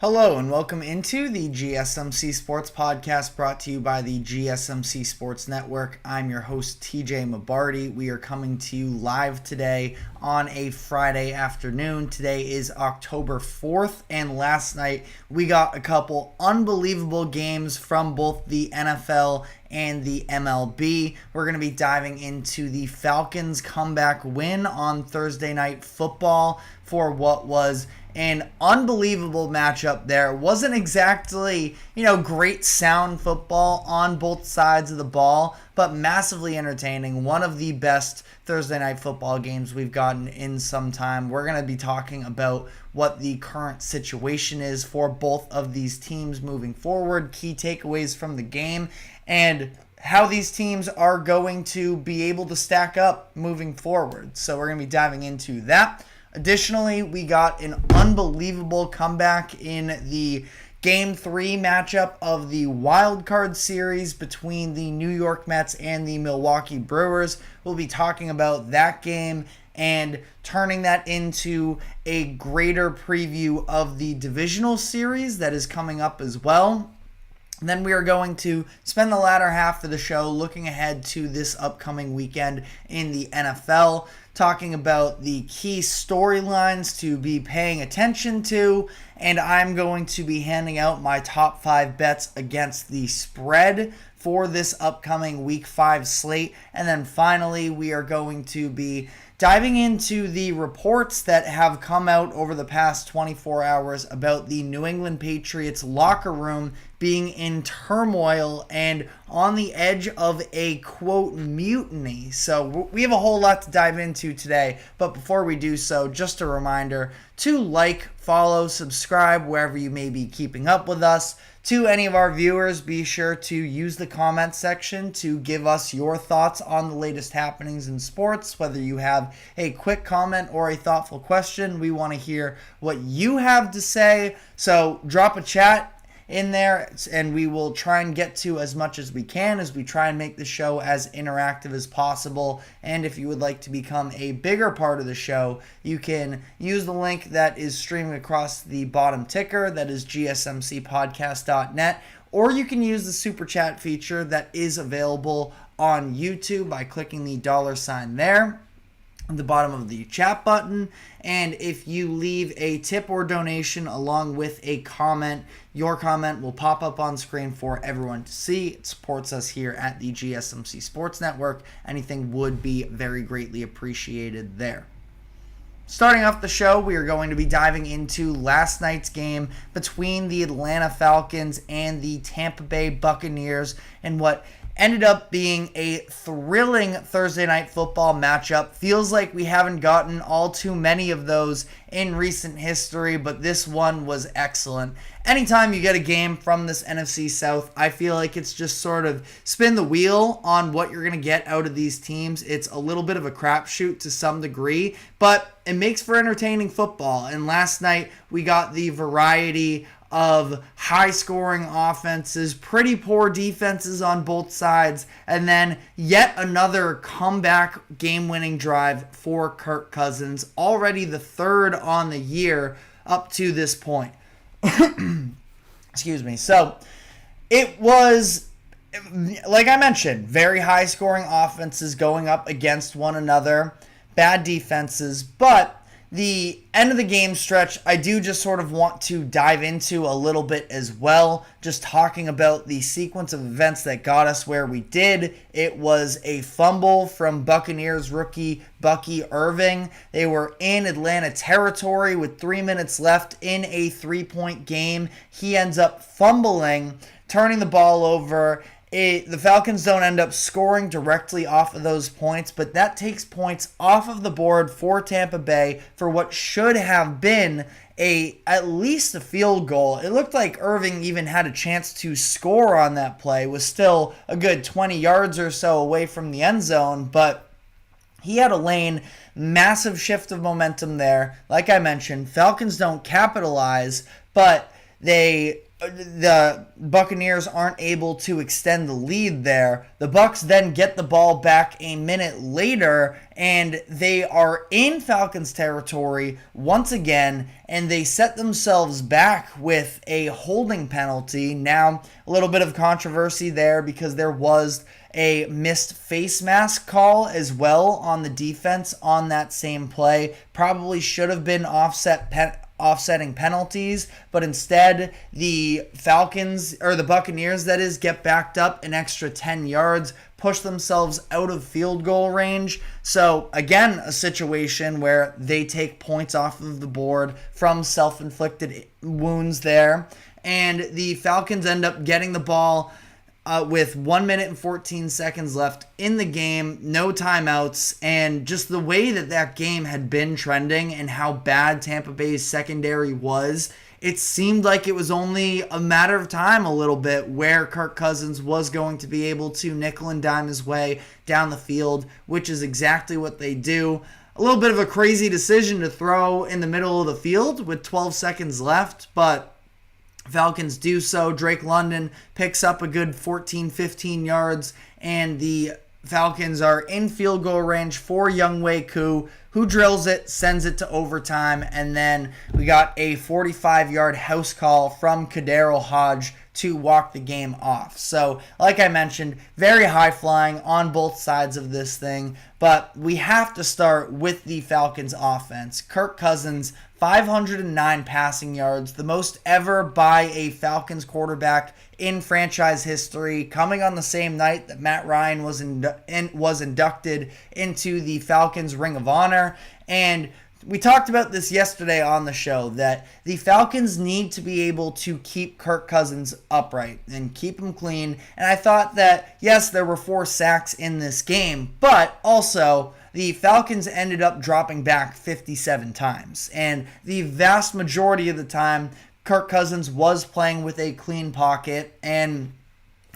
Hello and welcome into the GSMC Sports Podcast brought to you by the GSMC Sports Network. I'm your host TJ Mabarty. We are coming to you live today on a Friday afternoon. Today is October 4th and last night we got a couple unbelievable games from both the NFL and the MLB. We're going to be diving into the Falcons comeback win on Thursday Night Football for what was an unbelievable matchup there. It wasn't exactly, great sound football on both sides of the ball, but massively entertaining. One of the best Thursday Night Football games we've gotten in some time. We're going to be talking about what the current situation is for both of these teams moving forward, key takeaways from the game, and how these teams are going to be able to stack up moving forward. So we're going to be diving into that. Additionally, we got an unbelievable comeback in the Game 3 matchup of the Wild Card Series between the New York Mets and the Milwaukee Brewers. We'll be talking about that game and turning that into a greater preview of the divisional series that is coming up as well. And then we are going to spend the latter half of the show looking ahead to this upcoming weekend in the NFL, talking about the key storylines to be paying attention to, and I'm going to be handing out my top 5 bets against the spread for this upcoming Week 5 slate. And then finally, we are going to be diving into the reports that have come out over the past 24 hours about the New England Patriots locker room being in turmoil and on the edge of a, quote, mutiny. So we have a whole lot to dive into today, but before we do so, just a reminder to like, follow, subscribe wherever you may be keeping up with us. To any of our viewers, be sure to use the comment section to give us your thoughts on the latest happenings in sports. Whether you have a quick comment or a thoughtful question, we want to hear what you have to say. So drop a chat in there and we will try and get to as much as we can as we try and make the show as interactive as possible. And if you would like to become a bigger part of the show, you can use the link that is streaming across the bottom ticker, that is gsmcpodcast.net, or you can use the super chat feature that is available on YouTube by clicking the $ there at the bottom of the chat button. And if you leave a tip or donation along with a comment, your comment will pop up on screen for everyone to see. It supports us here at the GSMC Sports Network. Anything would be very greatly appreciated there. Starting off the show, we are going to be diving into last night's game between the Atlanta Falcons and the Tampa Bay Buccaneers and what ended up being a thrilling Thursday Night Football matchup. Feels like we haven't gotten all too many of those in recent history, but this one was excellent. Anytime you get a game from this NFC South, I feel like it's just sort of spin the wheel on what you're going to get out of these teams. It's a little bit of a crapshoot to some degree, but it makes for entertaining football. And last night we got the variety of high-scoring offenses, pretty poor defenses on both sides, and then yet another comeback game-winning drive for Kirk Cousins, already the third on the year up to this point. Excuse me. So it was, like I mentioned, very high-scoring offenses going up against one another, bad defenses, but the end of the game stretch, I do just sort of want to dive into a little bit as well, just talking about the sequence of events that got us where we did. It was a fumble from Buccaneers rookie Bucky Irving. They were in Atlanta territory with 3 minutes left in a 3-point game. He ends up fumbling, turning the ball over. The Falcons don't end up scoring directly off of those points, but that takes points off of the board for Tampa Bay for what should have been at least a field goal. It looked like Irving even had a chance to score on that play. Was still a good 20 yards or so away from the end zone, but he had a lane. Massive shift of momentum there. Like I mentioned, Falcons don't capitalize, but they the Buccaneers aren't able to extend the lead there. The Bucs then get the ball back a minute later, and they are in Falcons territory once again, and they set themselves back with a holding penalty. Now, a little bit of controversy there because there was a missed face mask call as well on the defense on that same play. Probably should have been offsetting penalties, but instead the Falcons, or the Buccaneers that is, get backed up an extra 10 yards, push themselves out of field goal range. So again, a situation where they take points off of the board from self-inflicted wounds there, and the Falcons end up getting the ball with 1 minute and 14 seconds left in the game, no timeouts, and just the way that game had been trending and how bad Tampa Bay's secondary was, it seemed like it was only a matter of time a little bit where Kirk Cousins was going to be able to nickel and dime his way down the field, which is exactly what they do. A little bit of a crazy decision to throw in the middle of the field with 12 seconds left, but Falcons do so. Drake London picks up a good 14, 15 yards, and the Falcons are in field goal range for Younghoe Koo, who drills it, sends it to overtime, and then we got a 45-yard house call from Kadarius Hodge to walk the game off. So, like I mentioned, very high-flying on both sides of this thing, but we have to start with the Falcons offense. Kirk Cousins, 509 passing yards, the most ever by a Falcons quarterback in franchise history, coming on the same night that Matt Ryan was inducted into the Falcons Ring of Honor. And we talked about this yesterday on the show, that the Falcons need to be able to keep Kirk Cousins upright and keep him clean. And I thought that, yes, there were 4 sacks in this game, but also the Falcons ended up dropping back 57 times. And the vast majority of the time, Kirk Cousins was playing with a clean pocket, and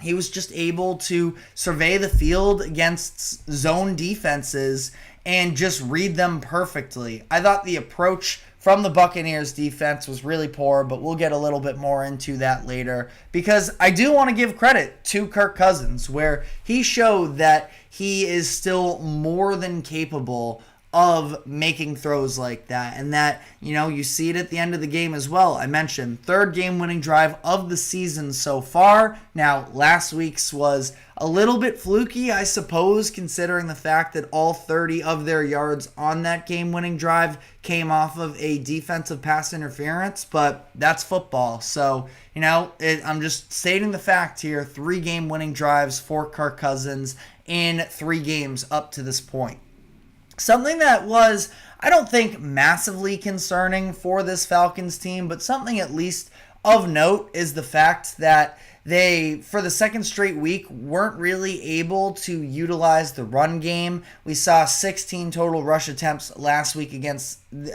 he was just able to survey the field against zone defenses and just read them perfectly. I thought the approach from the Buccaneers defense was really poor, but we'll get a little bit more into that later, because I do want to give credit to Kirk Cousins, where he showed that he is still more than capable of making throws like that, and that, you see it at the end of the game as well. I mentioned 3rd game-winning drive of the season so far. Now, last week's was a little bit fluky, I suppose, considering the fact that all 30 of their yards on that game-winning drive came off of a defensive pass interference, but that's football. So, I'm just stating the fact here, 3 game-winning drives for Kirk Cousins in 3 games up to this point. Something that was, I don't think, massively concerning for this Falcons team, but something at least of note is the fact that they, for the 2nd straight week, weren't really able to utilize the run game. We saw 16 total rush attempts last week against the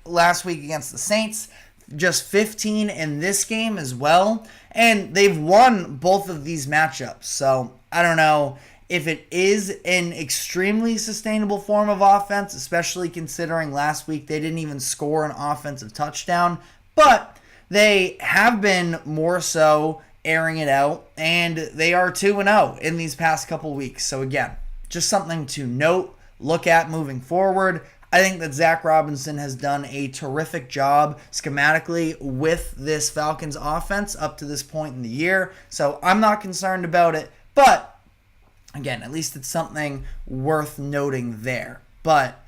Saints, just 15 in this game as well, and they've won both of these matchups. So I don't know if it is an extremely sustainable form of offense, especially considering last week they didn't even score an offensive touchdown, but they have been more so airing it out, and they are 2-0 in these past couple weeks. So again, just something to note, look at moving forward. I think that Zach Robinson has done a terrific job schematically with this Falcons offense up to this point in the year, so I'm not concerned about it, but again, at least it's something worth noting there. But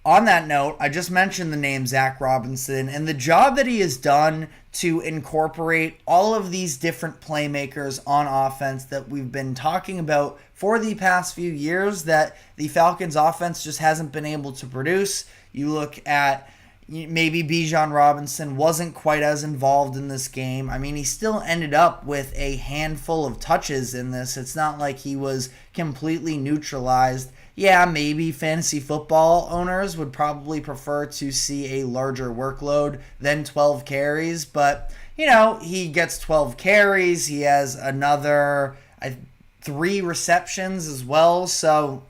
on that note, I just mentioned the name Zach Robinson and the job that he has done to incorporate all of these different playmakers on offense that we've been talking about for the past few years that the Falcons offense just hasn't been able to produce. You look at maybe Bijan Robinson wasn't quite as involved in this game. I mean, he still ended up with a handful of touches in this. It's not like he was completely neutralized. Yeah, maybe fantasy football owners would probably prefer to see a larger workload than 12 carries, but, he gets 12 carries. He has another 3 receptions as well, so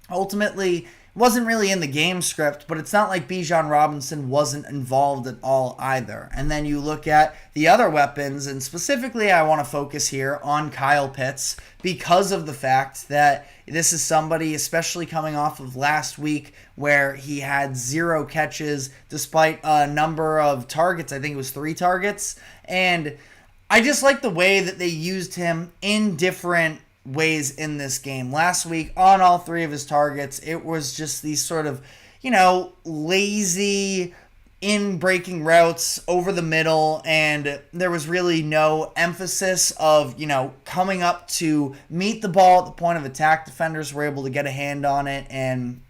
ultimately, wasn't really in the game script, but it's not like Bijan Robinson wasn't involved at all either. And then you look at the other weapons, and specifically I want to focus here on Kyle Pitts because of the fact that this is somebody, especially coming off of last week where he had 0 catches despite a number of targets. I think it was 3 targets. And I just like the way that they used him in different ways in this game. Last week, on all 3 of his targets, it was just these sort of, lazy in-breaking routes over the middle, and there was really no emphasis of, coming up to meet the ball at the point of attack. Defenders were able to get a hand on it, and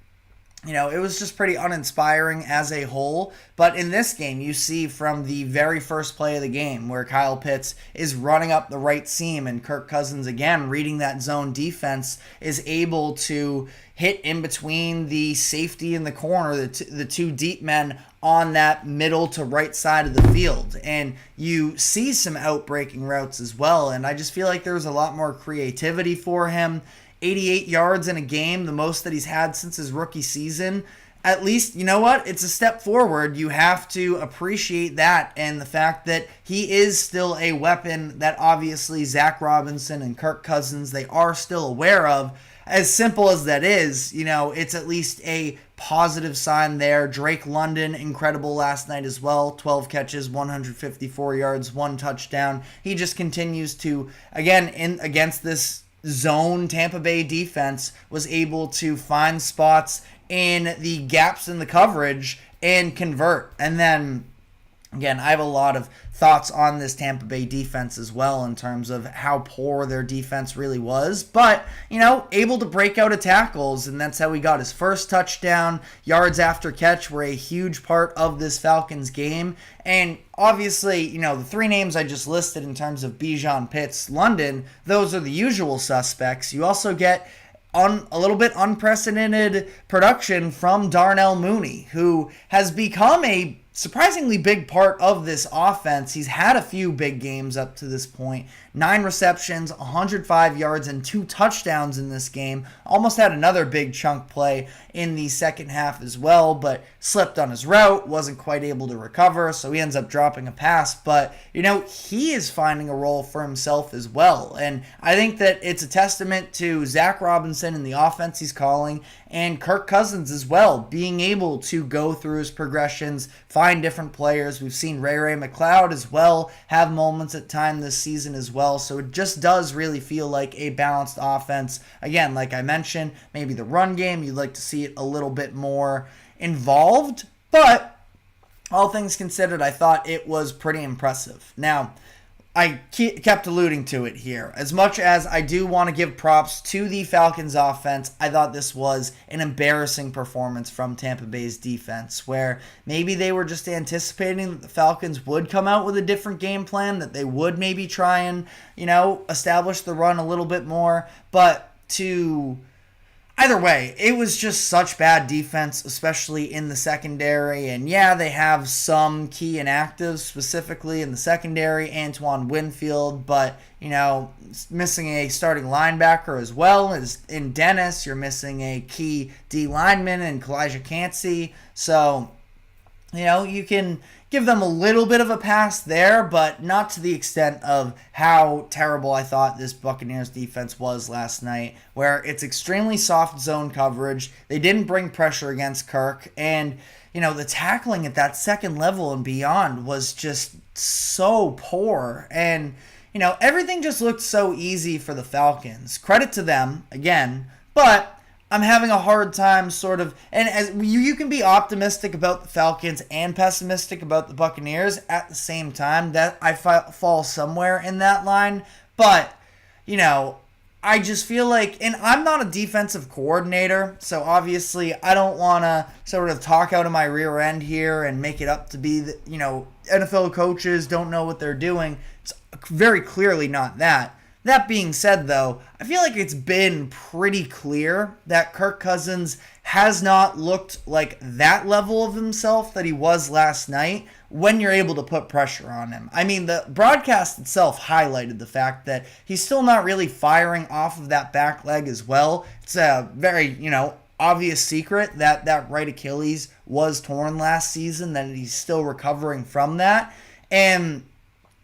it was just pretty uninspiring as a whole. But in this game, you see from the very first play of the game where Kyle Pitts is running up the right seam and Kirk Cousins, again, reading that zone defense, is able to hit in between the safety and the corner, the 2 deep men on that middle to right side of the field. And you see some outbreaking routes as well. And I just feel like there was a lot more creativity for him. 88 yards in a game, the most that he's had since his rookie season. At least, you know what? It's a step forward. You have to appreciate that, and the fact that he is still a weapon that obviously Zach Robinson and Kirk Cousins, they are still aware of. As simple as that is, it's at least a positive sign there. Drake London, incredible last night as well. 12 catches, 154 yards, 1 touchdown. He just continues to, again, against this zone Tampa Bay defense, was able to find spots in the gaps in the coverage and convert. And then again, I have a lot of thoughts on this Tampa Bay defense as well in terms of how poor their defense really was. But, able to break out of tackles, and that's how he got his first touchdown. Yards after catch were a huge part of this Falcons game. And obviously, the 3 names I just listed in terms of Bijan, Pitts, London, those are the usual suspects. You also get a little bit unprecedented production from Darnell Mooney, who has become a surprisingly big part of this offense. He's had a few big games up to this point. 9 receptions, 105 yards, and 2 touchdowns in this game. Almost had another big chunk play in the second half as well, but slipped on his route, wasn't quite able to recover, so he ends up dropping a pass. But, he is finding a role for himself as well. And I think that it's a testament to Zach Robinson and the offense he's calling, and Kirk Cousins as well, being able to go through his progressions, find different players. We've seen Ray McLeod as well have moments at time this season as well. So it just does really feel like a balanced offense. Again, like I mentioned, maybe the run game, you'd like to see it a little bit more involved. But all things considered, I thought it was pretty impressive. Now, I kept alluding to it here. As much as I do want to give props to the Falcons offense, I thought this was an embarrassing performance from Tampa Bay's defense, where maybe they were just anticipating that the Falcons would come out with a different game plan, that they would maybe try and, establish the run a little bit more. But either way, it was just such bad defense, especially in the secondary. And yeah, they have some key inactives, specifically in the secondary, Antoine Winfield, but, missing a starting linebacker as well as in Dennis. You're missing a key D lineman in Kalijah Cansey. So, you can give them a little bit of a pass there, but not to the extent of how terrible I thought this Buccaneers defense was last night, where it's extremely soft zone coverage. They didn't bring pressure against Kirk, and, the tackling at that second level and beyond was just so poor. And, everything just looked so easy for the Falcons. Credit to them, again, but I'm having a hard time and as you can be optimistic about the Falcons and pessimistic about the Buccaneers at the same time. That I fall somewhere in that line. But, I just feel like, and I'm not a defensive coordinator, so obviously I don't want to sort of talk out of my rear end here and make it up to be that, NFL coaches don't know what they're doing. It's very clearly not that. That being said, though, I feel like it's been pretty clear that Kirk Cousins has not looked like that level of himself that he was last night when you're able to put pressure on him. I mean, the broadcast itself highlighted the fact that he's still not really firing off of that back leg as well. It's a very, obvious secret that that right Achilles was torn last season, that he's still recovering from that. And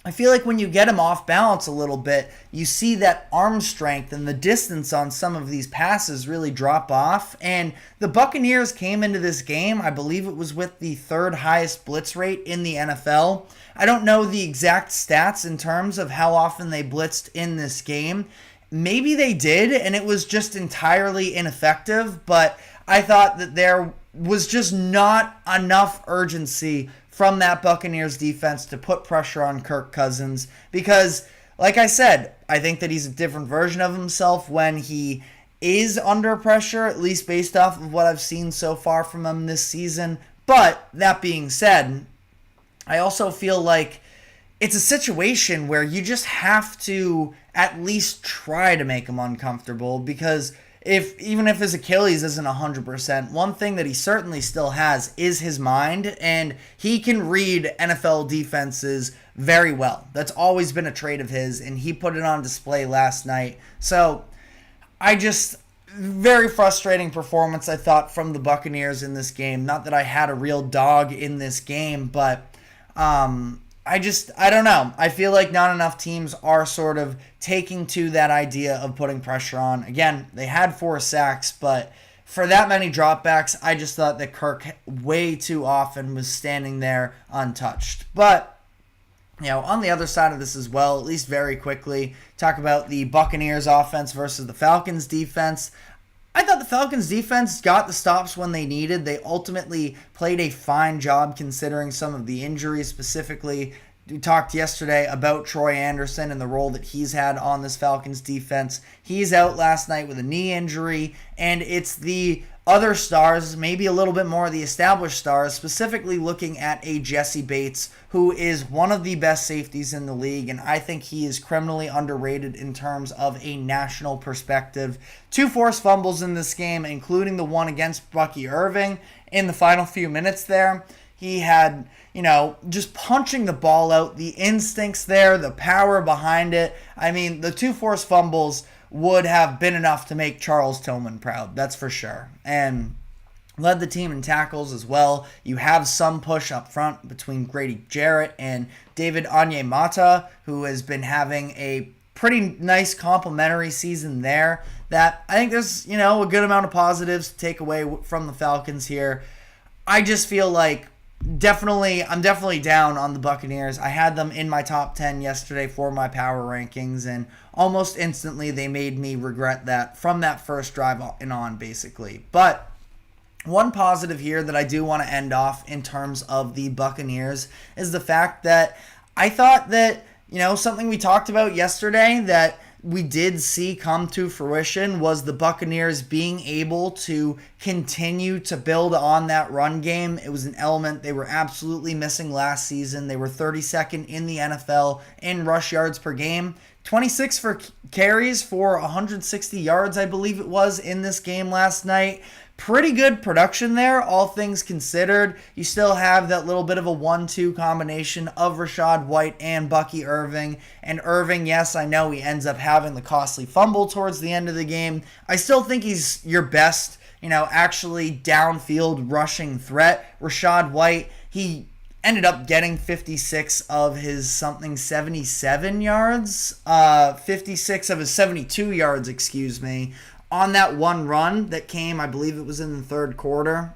I feel like when you get him off balance a little bit, you see that arm strength and the distance on some of these passes really drop off. And the Buccaneers came into this game, I believe it was with the third highest blitz rate in the NFL. I don't know the exact stats in terms of how often they blitzed in this game. Maybe they did, and it was just entirely ineffective, but I thought that there was just not enough urgency from that Buccaneers defense to put pressure on Kirk Cousins because, like I said, I think that he's a different version of himself when he is under pressure, at least based off of what I've seen so far from him this season. But that being said, I also feel like it's a situation where you just have to at least try to make him uncomfortable because even if his Achilles isn't 100%, one thing that he certainly still has is his mind, and he can read NFL defenses very well. That's always been a trait of his, and he put it on display last night. So, very frustrating performance, I thought, from the Buccaneers in this game. Not that I had a real dog in this game, but I don't know. I feel like not enough teams are sort of taking to that idea of putting pressure on. Again, they had 4 sacks, but for that many dropbacks, I just thought that Kirk way too often was standing there untouched. But, on the other side of this as well, at least very quickly, talk about the Buccaneers offense versus the Falcons defense. I thought the Falcons defense got the stops when they needed. They ultimately played a fine job considering some of the injuries. Specifically, we talked yesterday about Troy Anderson and the role that he's had on this Falcons defense. He's out last night with a knee injury, and it's the other stars, maybe a little bit more of the established stars, specifically looking at a Jesse Bates, who is one of the best safeties in the league, and I think he is criminally underrated in terms of a national perspective. 2 forced fumbles in this game, including the one against Bucky Irving in the final few minutes there. He had, just punching the ball out, the instincts there, the power behind it. I mean, the 2 forced fumbles would have been enough to make Charles Tillman proud, that's for sure. And led the team in tackles as well. You have some push up front between Grady Jarrett and David Onyemata, who has been having a pretty nice complimentary season there. That I think there's, a good amount of positives to take away from the Falcons here. I just feel like I'm definitely down on the Buccaneers. I had them in my top 10 yesterday for my power rankings, and almost instantly they made me regret that from that first drive and on, basically. But one positive here that I do want to end off in terms of the Buccaneers is the fact that I thought that, something we talked about yesterday that we did see come to fruition was the Buccaneers being able to continue to build on that run game. It was an element they were absolutely missing last season. They were 32nd in the NFL in rush yards per game. 26 for carries for 160 yards, I believe it was, in this game last night. Pretty good production there, all things considered. You still have that little bit of a 1-2 combination of Rachaad White and Bucky Irving. And Irving, yes, I know he ends up having the costly fumble towards the end of the game. I still think he's your best, actually downfield rushing threat. Rachaad White, he ended up getting 56 of his 77 yards. 56 of his 72 yards, on that one run that came, I believe it was in the third quarter.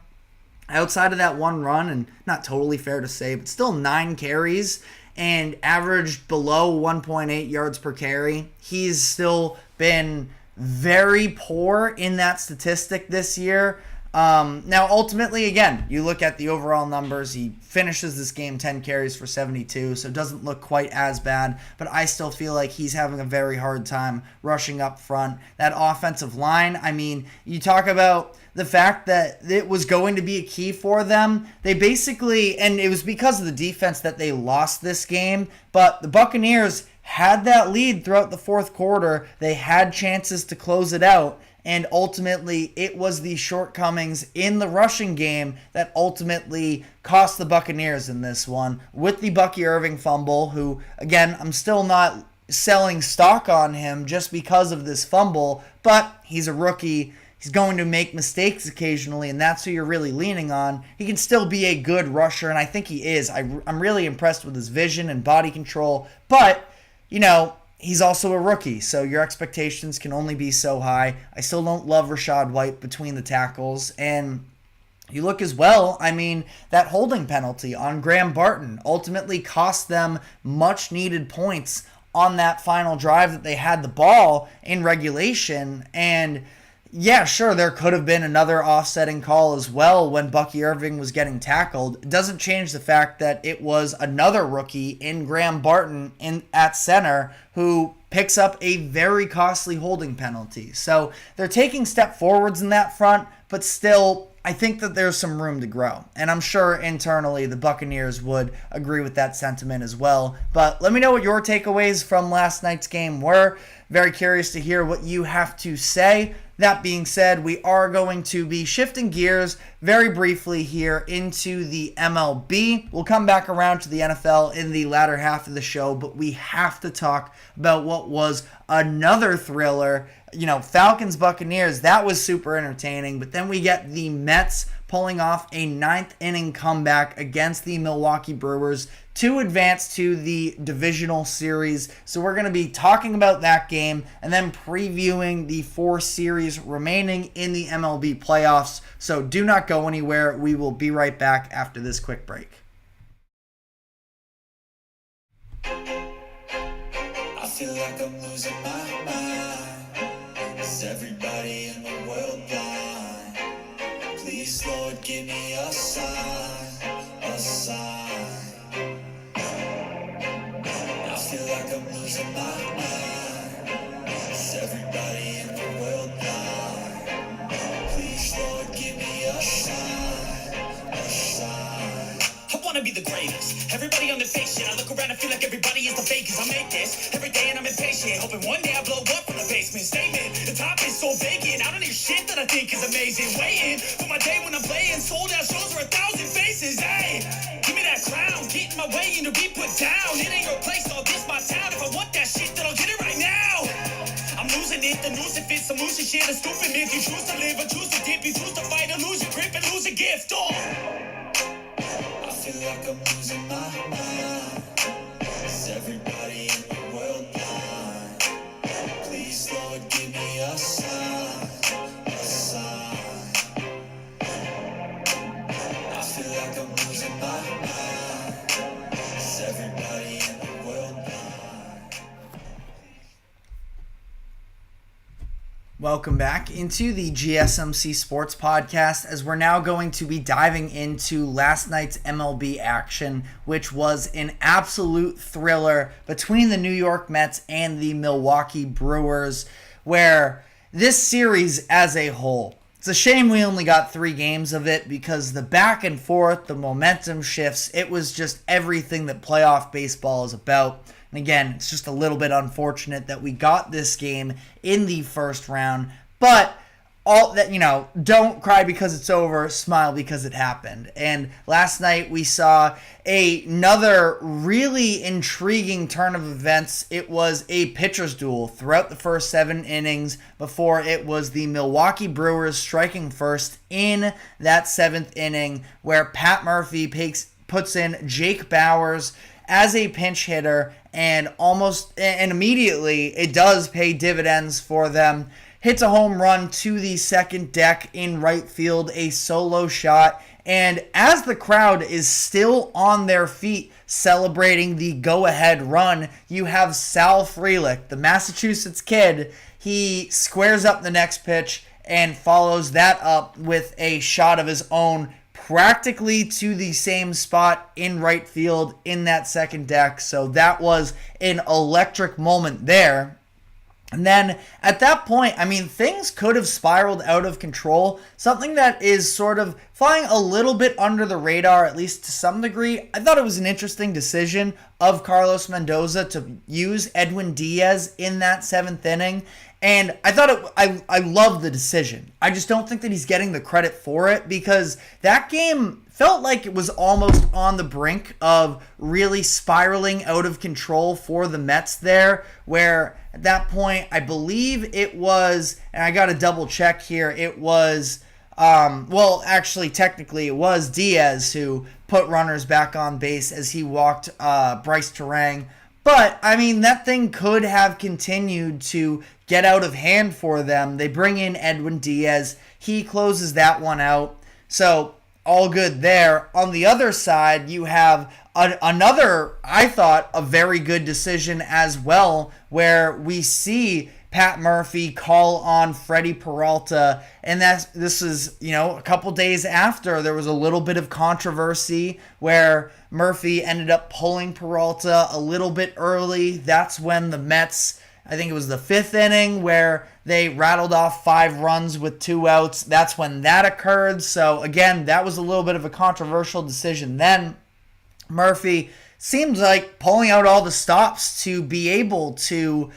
Outside of that one run, and not totally fair to say, but still 9 carries and averaged below 1.8 yards per carry. He's still been very poor in that statistic this year. Now, ultimately, again, you look at the overall numbers. He finishes this game 10 carries for 72, so it doesn't look quite as bad, but I still feel like he's having a very hard time rushing up front. That offensive line, I mean, you talk about the fact that it was going to be a key for them. They basically, and it was because of the defense that they lost this game, but the Buccaneers had that lead throughout the fourth quarter. They had chances to close it out. And ultimately, it was the shortcomings in the rushing game that ultimately cost the Buccaneers in this one. With the Bucky Irving fumble, who, again, I'm still not selling stock on him just because of this fumble, but he's a rookie. he's going to make mistakes occasionally, and that's who you're really leaning on. He can still be a good rusher, and I think he is. I'm really impressed with his vision and body control, but, he's also a rookie, so your expectations can only be so high. I still don't love Rachaad White between the tackles, and you look as well, that holding penalty on Graham Barton ultimately cost them much needed points on that final drive that they had the ball in regulation. And yeah, sure, there could have been another offsetting call as well when Bucky Irving was getting tackled. It doesn't change the fact that it was another rookie in Graham Barton at center who picks up a very costly holding penalty. So they're taking step forwards in that front, but still, I think that there's some room to grow. And I'm sure internally the Buccaneers would agree with that sentiment as well. But let me know what your takeaways from last night's game were. Very curious to hear what you have to say. That being said, we are going to be shifting gears very briefly here into the MLB. We'll come back around to the NFL in the latter half of the show, but we have to talk about what was another thriller. Falcons Buccaneers, that was super entertaining, but then we get the Mets pulling off a ninth inning comeback against the Milwaukee Brewers to advance to the divisional series. So we're going to be talking about that game and then previewing the 4 series remaining in the MLB playoffs. So do not go anywhere. We will be right back after this quick break. I feel like I'm losing my mind. Is everybody in the world blind? Please, Lord, give me a sign, a sign. I feel like I'm losing my mind. Is everybody in the world blind? Please, Lord, give me a sign, a sign. I wanna be the greatest. Everybody on the fake shit. I look around and feel like everybody is the fakest. I make this every day and I'm impatient. Hoping one day I blow up from the basement. Statement, the top is so vacant. I don't hear shit that I think is amazing. Waiting for my day when I'm playing. Sold out shows for 1,000 faces. Hey, give me that crown. Get in my way and to be put down. It ain't your place, all this my town. If I want that shit, then I'll get it right now. I'm losing it, the noose, if it's some losing shit. A stupid myth. You choose to live or choose to dip. You choose to fight or lose your grip and lose a gift. I feel like I'm losing my mind. Is everybody in the world blind? Please, Lord, give me a sign, a sign. I feel like I'm losing my mind. Is everybody in the world blind? Welcome back into the GSMC Sports Podcast, as we're now going to be diving into last night's MLB action, which was an absolute thriller between the New York Mets and the Milwaukee Brewers, where this series as a whole, it's a shame we only got 3 games of it because the back and forth, the momentum shifts, it was just everything that playoff baseball is about. And again, it's just a little bit unfortunate that we got this game in the first round. But all that, don't cry because it's over, smile because it happened. And last night we saw another really intriguing turn of events. It was a pitcher's duel throughout the first 7 innings before it was the Milwaukee Brewers striking first in that 7th inning, where Pat Murphy puts in Jake Bauers as a pinch hitter, and immediately it does pay dividends for them. Hits a home run to the second deck in right field, a solo shot, and as the crowd is still on their feet celebrating the go-ahead run, you have Sal Frelick, the Massachusetts kid. He squares up the next pitch and follows that up with a shot of his own, practically to the same spot in right field in that second deck. So that was an electric moment there. And then at that point, things could have spiraled out of control. Something that is sort of flying a little bit under the radar, at least to some degree. I thought it was an interesting decision of Carlos Mendoza to use Edwin Diaz in that 7th inning. And I love the decision. I just don't think that he's getting the credit for it, because that game felt like it was almost on the brink of really spiraling out of control for the Mets there, where at that point, I believe it was, and I got to double check here, it was, actually, technically, it was Diaz who put runners back on base as he walked Bryce Terang. But, I mean, that thing could have continued to get out of hand for them. They bring in Edwin Diaz. He closes that one out. So, all good there. On the other side, you have another, I thought, a very good decision as well, where we see Pat Murphy call on Freddie Peralta, and this is, a couple days after there was a little bit of controversy where Murphy ended up pulling Peralta a little bit early. That's when the Mets, I think it was the 5th inning, where they rattled off 5 runs with 2 outs. That's when that occurred. So again, that was a little bit of a controversial decision then. Murphy seems like pulling out all the stops to be able to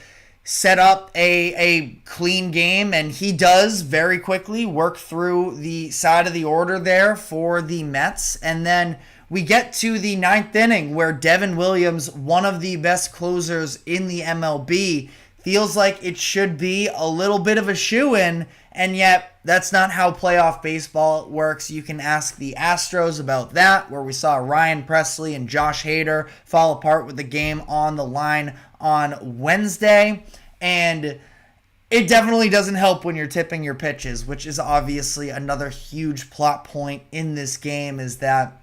set up a clean game, and he does very quickly work through the side of the order there for the Mets. And then we get to the 9th inning where Devin Williams, one of the best closers in the MLB, feels like it should be a little bit of a shoo-in, and yet that's not how playoff baseball works. You can ask the Astros about that, where we saw Ryan Presley and Josh Hader fall apart with the game on the line on Wednesday. And it definitely doesn't help when you're tipping your pitches, which is obviously another huge plot point in this game, is that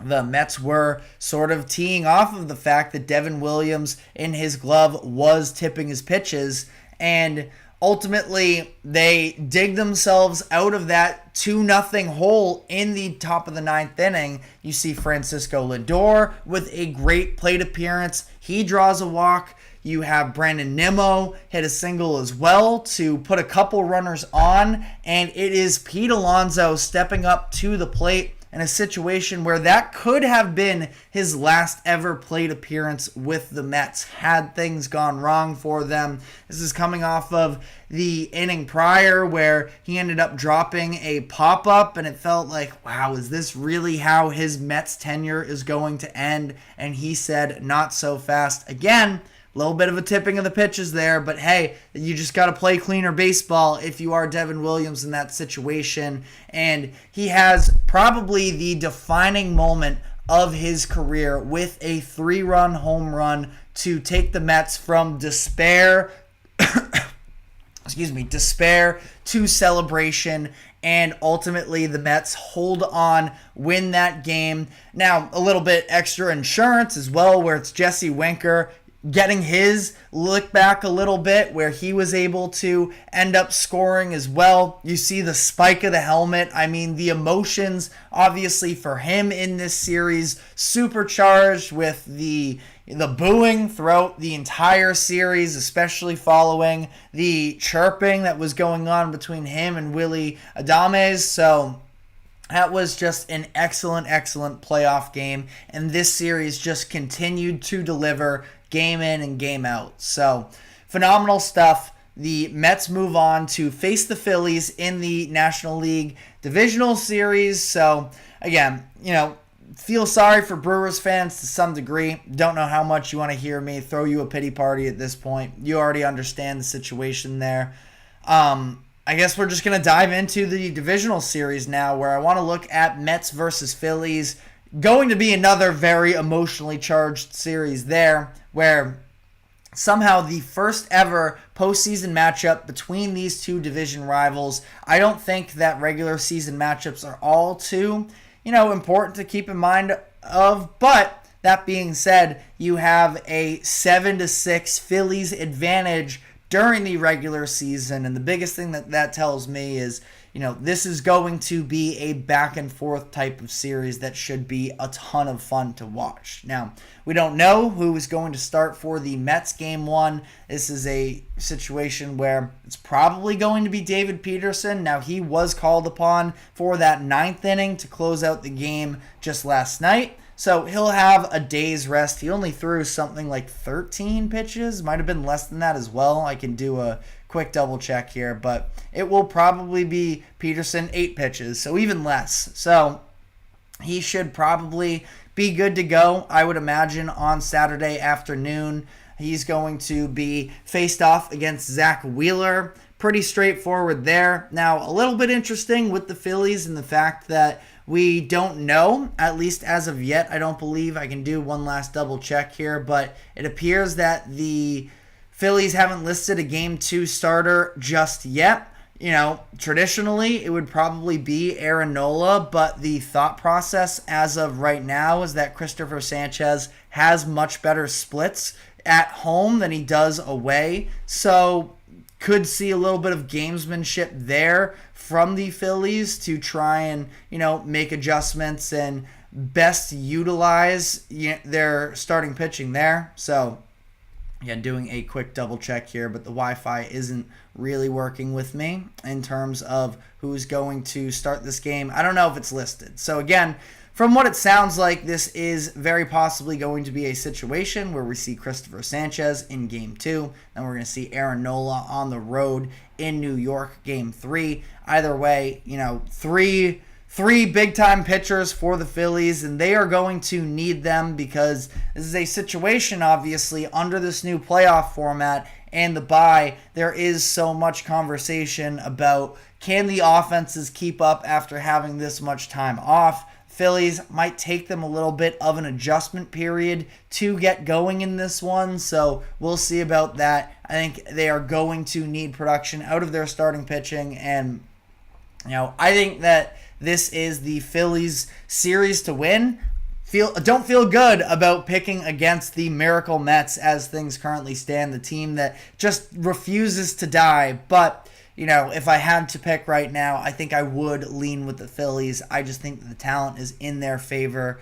the Mets were sort of teeing off of the fact that Devin Williams in his glove was tipping his pitches, and ultimately they dig themselves out of that 2-0 hole in the top of the 9th inning. You see Francisco Lindor with a great plate appearance. He draws a walk. You have Brandon Nimmo hit a single as well to put a couple runners on, and it is Pete Alonso stepping up to the plate in a situation where that could have been his last ever plate appearance with the Mets had things gone wrong for them. This is coming off of the inning prior where he ended up dropping a pop-up, and it felt like, wow, is this really how his Mets tenure is going to end? And he said, not so fast. Again, a little bit of a tipping of the pitches there, but hey, you just got to play cleaner baseball if you are Devin Williams in that situation. And he has probably the defining moment of his career with a 3-run home run to take the Mets from despair to celebration. And ultimately, the Mets hold on, win that game. Now, a little bit extra insurance as well, where it's Jesse Winker getting his look back a little bit, where he was able to end up scoring as well. You see the spike of the helmet. I mean, the emotions, obviously, for him in this series, supercharged with the booing throughout the entire series, especially following the chirping that was going on between him and Willie Adames. So that was just an excellent, excellent playoff game, and this series just continued to deliver game in and game out. So, phenomenal stuff. The Mets move on to face the Phillies in the National League Divisional Series. So, again, feel sorry for Brewers fans to some degree. Don't know how much you want to hear me throw you a pity party at this point. You already understand the situation there. I guess we're just going to dive into the divisional series now, where I want to look at Mets versus Phillies. Going to be another very emotionally charged series there, where somehow the first ever postseason matchup between these two division rivals. I don't think that regular season matchups are all too, important to keep in mind of, but that being said, you have a 7-6 Phillies advantage during the regular season, and the biggest thing that tells me is, this is going to be a back and forth type of series that should be a ton of fun to watch. Now, we don't know who is going to start for the Mets game 1. This is a situation where it's probably going to be David Peterson. Now, he was called upon for that 9th inning to close out the game just last night. So he'll have a day's rest. He only threw something like 13 pitches. Might have been less than that as well. I can do a quick double check here, but it will probably be Peterson 8 pitches, so even less. So he should probably be good to go, I would imagine, on Saturday afternoon. He's going to be faced off against Zach Wheeler. Pretty straightforward there. Now, a little bit interesting with the Phillies and the fact that we don't know, at least as of yet. I don't believe I can do one last double check here, but it appears that the Phillies haven't listed a Game 2 starter just yet. Traditionally, it would probably be Aaron Nola, but the thought process as of right now is that Christopher Sanchez has much better splits at home than he does away. So could see a little bit of gamesmanship there from the Phillies to try and, make adjustments and best utilize their starting pitching there. So, again, doing a quick double check here, but the Wi-Fi isn't really working with me in terms of who's going to start this game. I don't know if it's listed. So, again, from what it sounds like, this is very possibly going to be a situation where we see Christopher Sanchez in Game 2, and we're going to see Aaron Nola on the road in New York, Game 3. Either way, three big-time pitchers for the Phillies, and they are going to need them because this is a situation, obviously, under this new playoff format and the bye. There is so much conversation about can the offenses keep up after having this much time off. Phillies might take them a little bit of an adjustment period to get going in this one, so we'll see about that. I think they are going to need production out of their starting pitching, and I think that this is the Phillies series to win. Don't feel good about picking against the Miracle Mets as things currently stand, the team that just refuses to die, but if I had to pick right now, I think I would lean with the Phillies. I just think that the talent is in their favor.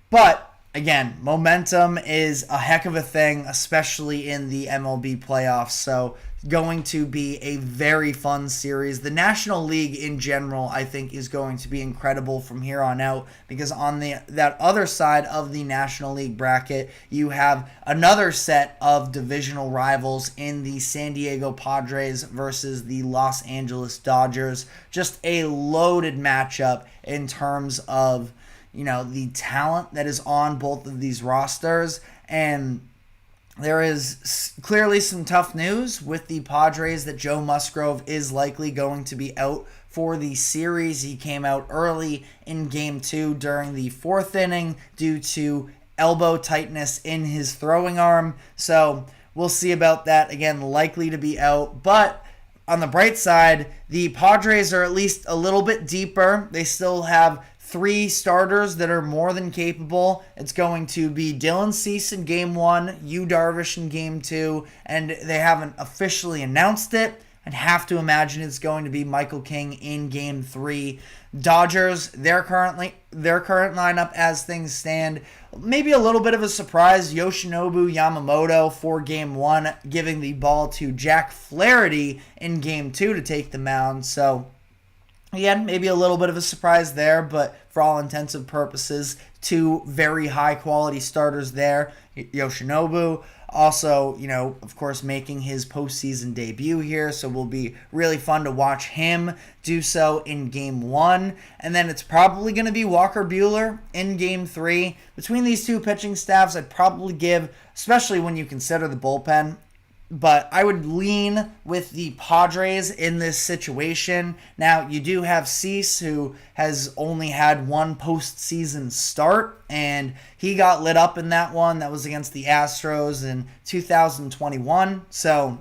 But, again, momentum is a heck of a thing, especially in the MLB playoffs. So, going to be a very fun series. The National League in general, I think, is going to be incredible from here on out because on that other side of the National League bracket, you have another set of divisional rivals in the San Diego Padres versus the Los Angeles Dodgers. Just a loaded matchup in terms of, the talent that is on both of these rosters, and there is clearly some tough news with the Padres that Joe Musgrove is likely going to be out for the series. He came out early in Game 2 during the 4th inning due to elbow tightness in his throwing arm. So we'll see about that. Again, likely to be out. But on the bright side, the Padres are at least a little bit deeper. They still have 3 starters that are more than capable. It's going to be Dylan Cease in Game 1, Yu Darvish in Game 2, and they haven't officially announced it. I'd have to imagine it's going to be Michael King in Game 3. Dodgers, their current lineup as things stand, maybe a little bit of a surprise. Yoshinobu Yamamoto for Game 1, giving the ball to Jack Flaherty in Game 2 to take the mound. So, again, maybe a little bit of a surprise there, but for all intents and purposes, 2 very high-quality starters there. Yoshinobu also, of course, making his postseason debut here, so will be really fun to watch him do so in Game 1. And then it's probably going to be Walker Buehler in Game 3. Between these 2 pitching staffs, I'd probably give, especially when you consider the bullpen, but I would lean with the Padres in this situation. Now, you do have Cease, who has only had 1 postseason start, and he got lit up in that one. That was against the Astros in 2021. So,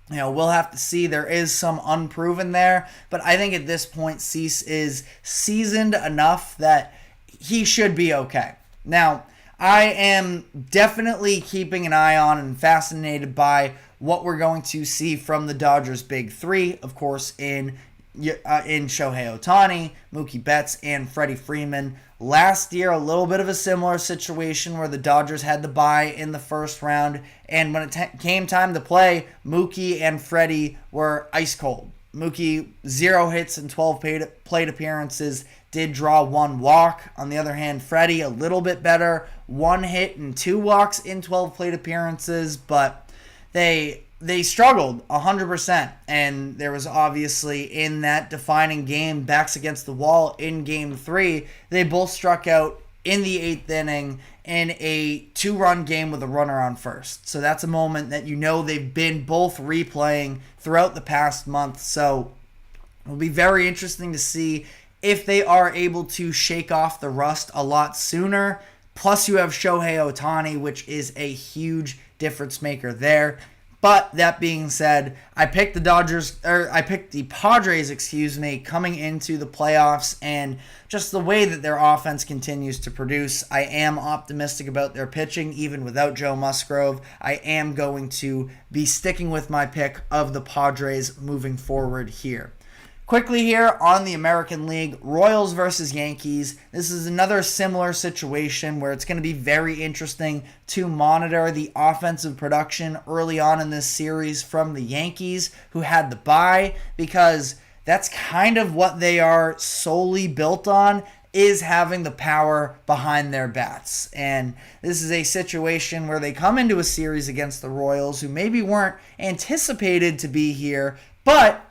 we'll have to see. There is some unproven there, but I think at this point, Cease is seasoned enough that he should be okay. Now, I am definitely keeping an eye on and fascinated by what we're going to see from the Dodgers' big 3, of course, in Shohei Ohtani, Mookie Betts, and Freddie Freeman. Last year, a little bit of a similar situation where the Dodgers had the bye in the first round, and when it came time to play, Mookie and Freddie were ice cold. Mookie, 0 hits and 12 plate appearances, did draw 1 walk. On the other hand, Freddie, a little bit better, 1 hit and 2 walks in 12 plate appearances, but they they struggled 100%. And there was obviously in that defining game, backs against the wall in Game 3, they both struck out in the 8th inning in a 2-run game with a runner on first. So that's a moment that they've been both replaying throughout the past month. So it'll be very interesting to see if they are able to shake off the rust a lot sooner. Plus you have Shohei Ohtani, which is a huge difference maker there. But that being said, I picked the Padres, coming into the playoffs, and just the way that their offense continues to produce, I am optimistic about their pitching, even without Joe Musgrove. I am going to be sticking with my pick of the Padres moving forward here. Quickly here on the American League, Royals versus Yankees. This is another similar situation where it's going to be very interesting to monitor the offensive production early on in this series from the Yankees, who had the bye, because that's kind of what they are solely built on, is having the power behind their bats. And this is a situation where they come into a series against the Royals, who maybe weren't anticipated to be here, but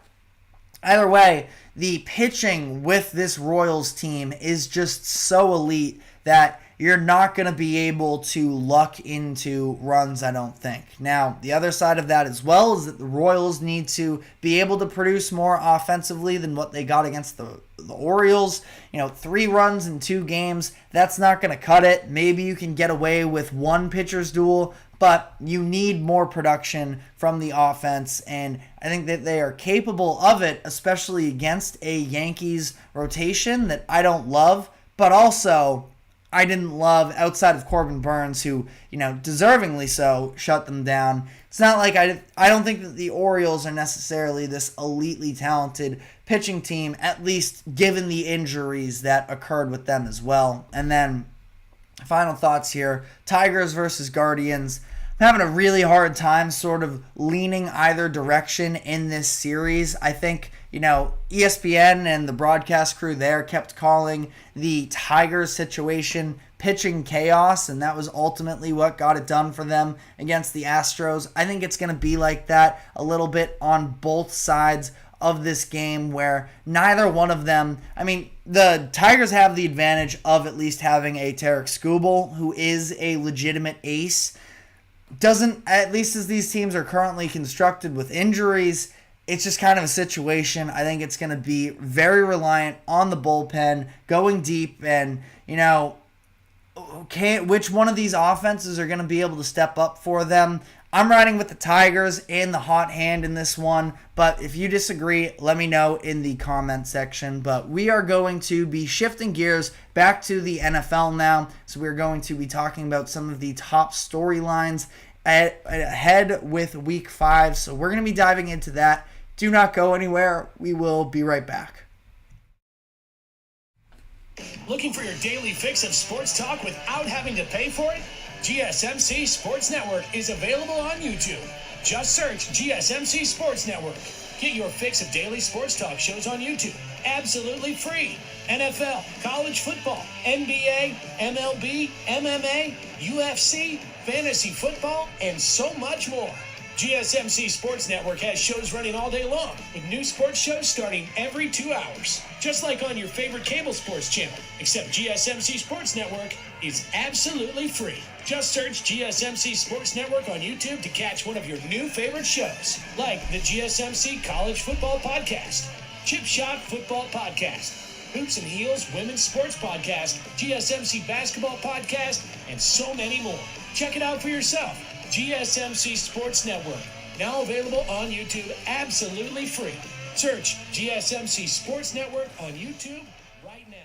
either way, the pitching with this Royals team is just so elite that you're not going to be able to luck into runs, I don't think. Now, the other side of that as well is that the Royals need to be able to produce more offensively than what they got against the Orioles. 3 runs in 2 games, that's not going to cut it. Maybe you can get away with one pitcher's duel, but you need more production from the offense, and I think that they are capable of it, especially against a Yankees rotation that I don't love, but also I didn't love outside of Corbin Burns, who, deservingly so, shut them down. It's not like I don't think that the Orioles are necessarily this elitely talented pitching team, at least given the injuries that occurred with them as well. And then final thoughts here, Tigers versus Guardians. I'm having a really hard time sort of leaning either direction in this series. I think, ESPN and the broadcast crew there kept calling the Tigers situation pitching chaos, and that was ultimately what got it done for them against the Astros. I think it's going to be like that a little bit on both sides of this game, where neither one of them, the Tigers have the advantage of at least having a Tarek Skubal, who is a legitimate ace. Doesn't, at least as these teams are currently constructed with injuries, it's just kind of a situation. I think it's going to be very reliant on the bullpen going deep, and which one of these offenses are going to be able to step up for them. I'm riding with the Tigers and the hot hand in this one, but if you disagree, let me know in the comment section. But we are going to be shifting gears back to the NFL now, so we're going to be talking about some of the top storylines ahead with Week 5, so we're going to be diving into that. Do not go anywhere. We will be right back. Looking for your daily fix of sports talk without having to pay for it? GSMC Sports Network is available on YouTube. Just search GSMC Sports Network. Get your fix of daily sports talk shows on YouTube, absolutely free. NFL, college football, NBA, MLB, MMA, UFC, fantasy football, and so much more. GSMC Sports Network has shows running all day long, with new sports shows starting every 2 hours. Just like on your favorite cable sports channel, except GSMC Sports Network is absolutely free. Just search GSMC Sports Network on YouTube to catch one of your new favorite shows, like the GSMC College Football Podcast, Chip Shot Football Podcast, Hoops and Heels Women's Sports Podcast, GSMC Basketball Podcast, and so many more. Check it out for yourself. GSMC Sports Network, now available on YouTube absolutely free. Search GSMC Sports Network on YouTube right now.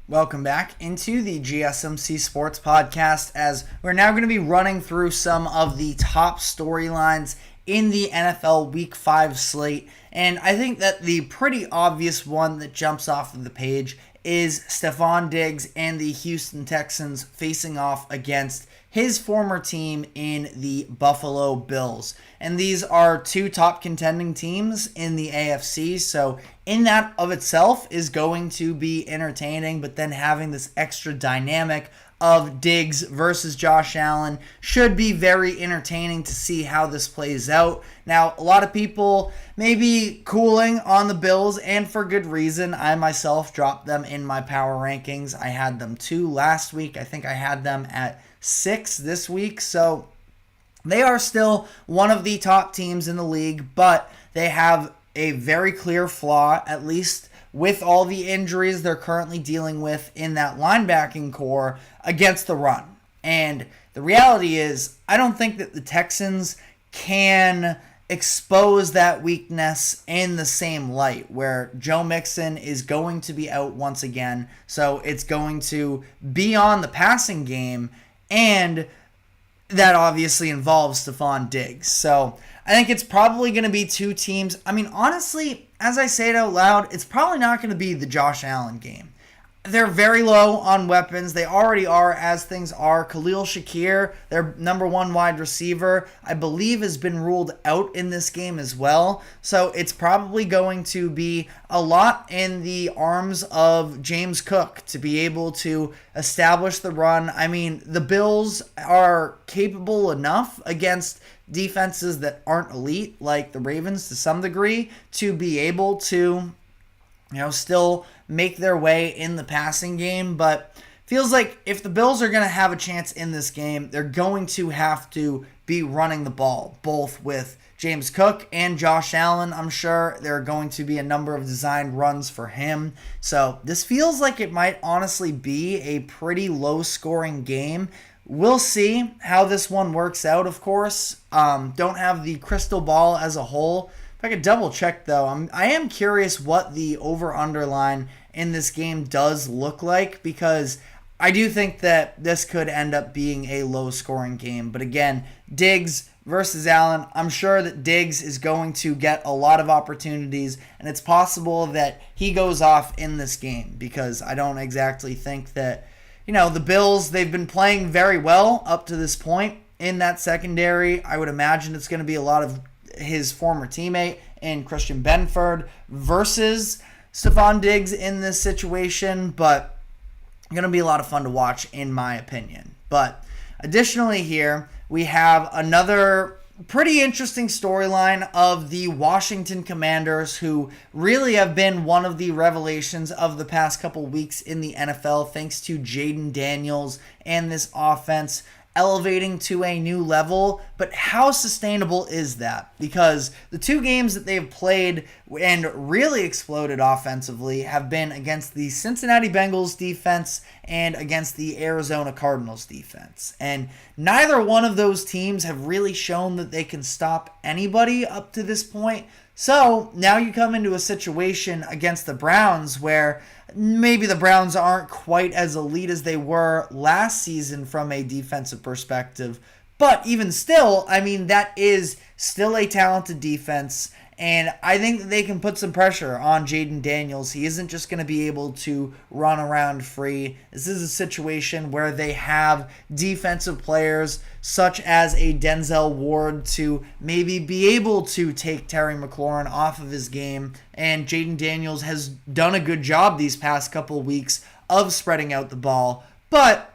Welcome back into the GSMC Sports Podcast, as we're now going to be running through some of the top storylines in the NFL Week 5 slate. And I think that the pretty obvious one that jumps off of the page is Stephon Diggs and the Houston Texans facing off against his former team in the Buffalo Bills. And these are two top contending teams in the AFC, so in that of itself is going to be entertaining, but then having this extra dynamic of Diggs versus Josh Allen. Should be very entertaining to see how this plays out. Now, a lot of people may be cooling on the Bills, and for good reason. I myself dropped them in my power rankings. I had them 2 last week. I think I had them at 6 this week. So they are still one of the top teams in the league, but they have a very clear flaw, at least with all the injuries they're currently dealing with in that linebacking core against the run. And the reality is, I don't think that the Texans can expose that weakness in the same light, where Joe Mixon is going to be out once again, so it's going to be on the passing game, and that obviously involves Stephon Diggs. So I think it's probably going to be 2 teams. I mean, honestly, as I say it out loud, it's probably not going to be the Josh Allen game. They're very low on weapons. They already are, as things are. Khalil Shakir, their number 1 wide receiver, I believe has been ruled out in this game as well. So it's probably going to be a lot in the arms of James Cook to be able to establish the run. I mean, the Bills are capable enough against defenses that aren't elite, like the Ravens to some degree, to be able to, still make their way in the passing game. But feels like if the Bills are going to have a chance in this game, they're going to have to be running the ball, both with James Cook and Josh Allen. I'm sure there are going to be a number of designed runs for him. So this feels like it might honestly be a pretty low-scoring game. We'll see how this one works out, of course. Don't have the crystal ball as a whole. If I could double check, though, I am curious what the over-under line in this game does look like, because I do think that this could end up being a low-scoring game. But again, Diggs versus Allen, I'm sure that Diggs is going to get a lot of opportunities, and it's possible that he goes off in this game, because I don't exactly think that, the Bills, they've been playing very well up to this point in that secondary. I would imagine it's going to be a lot of his former teammate in Christian Benford versus Stephon Diggs in this situation, but going to be a lot of fun to watch in my opinion. But additionally here, we have another pretty interesting storyline of the Washington Commanders, who really have been one of the revelations of the past couple weeks in the NFL, thanks to Jaden Daniels and this offense elevating to a new level. But how sustainable is that? Because the 2 games that they've played and really exploded offensively have been against the Cincinnati Bengals defense and against the Arizona Cardinals defense. And neither one of those teams have really shown that they can stop anybody up to this point. So now you come into a situation against the Browns where maybe the Browns aren't quite as elite as they were last season from a defensive perspective. But even still, I mean, that is still a talented defense. And I think that they can put some pressure on Jaden Daniels. He isn't just going to be able to run around free. This is a situation where they have defensive players such as a Denzel Ward to maybe be able to take Terry McLaurin off of his game. And Jaden Daniels has done a good job these past couple weeks of spreading out the ball. But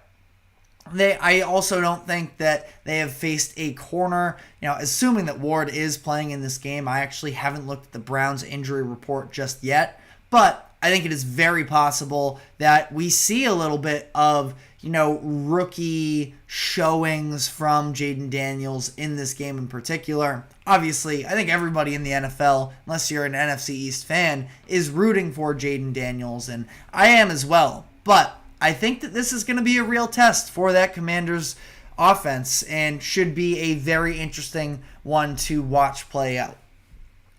I also don't think that they have faced a corner, assuming that Ward is playing in this game. I actually haven't looked at the Browns injury report just yet, but I think it is very possible that we see a little bit of, rookie showings from Jaden Daniels in this game in particular. Obviously, I think everybody in the NFL, unless you're an NFC East fan, is rooting for Jaden Daniels, and I am as well. But I think that this is going to be a real test for that Commanders offense and should be a very interesting one to watch play out.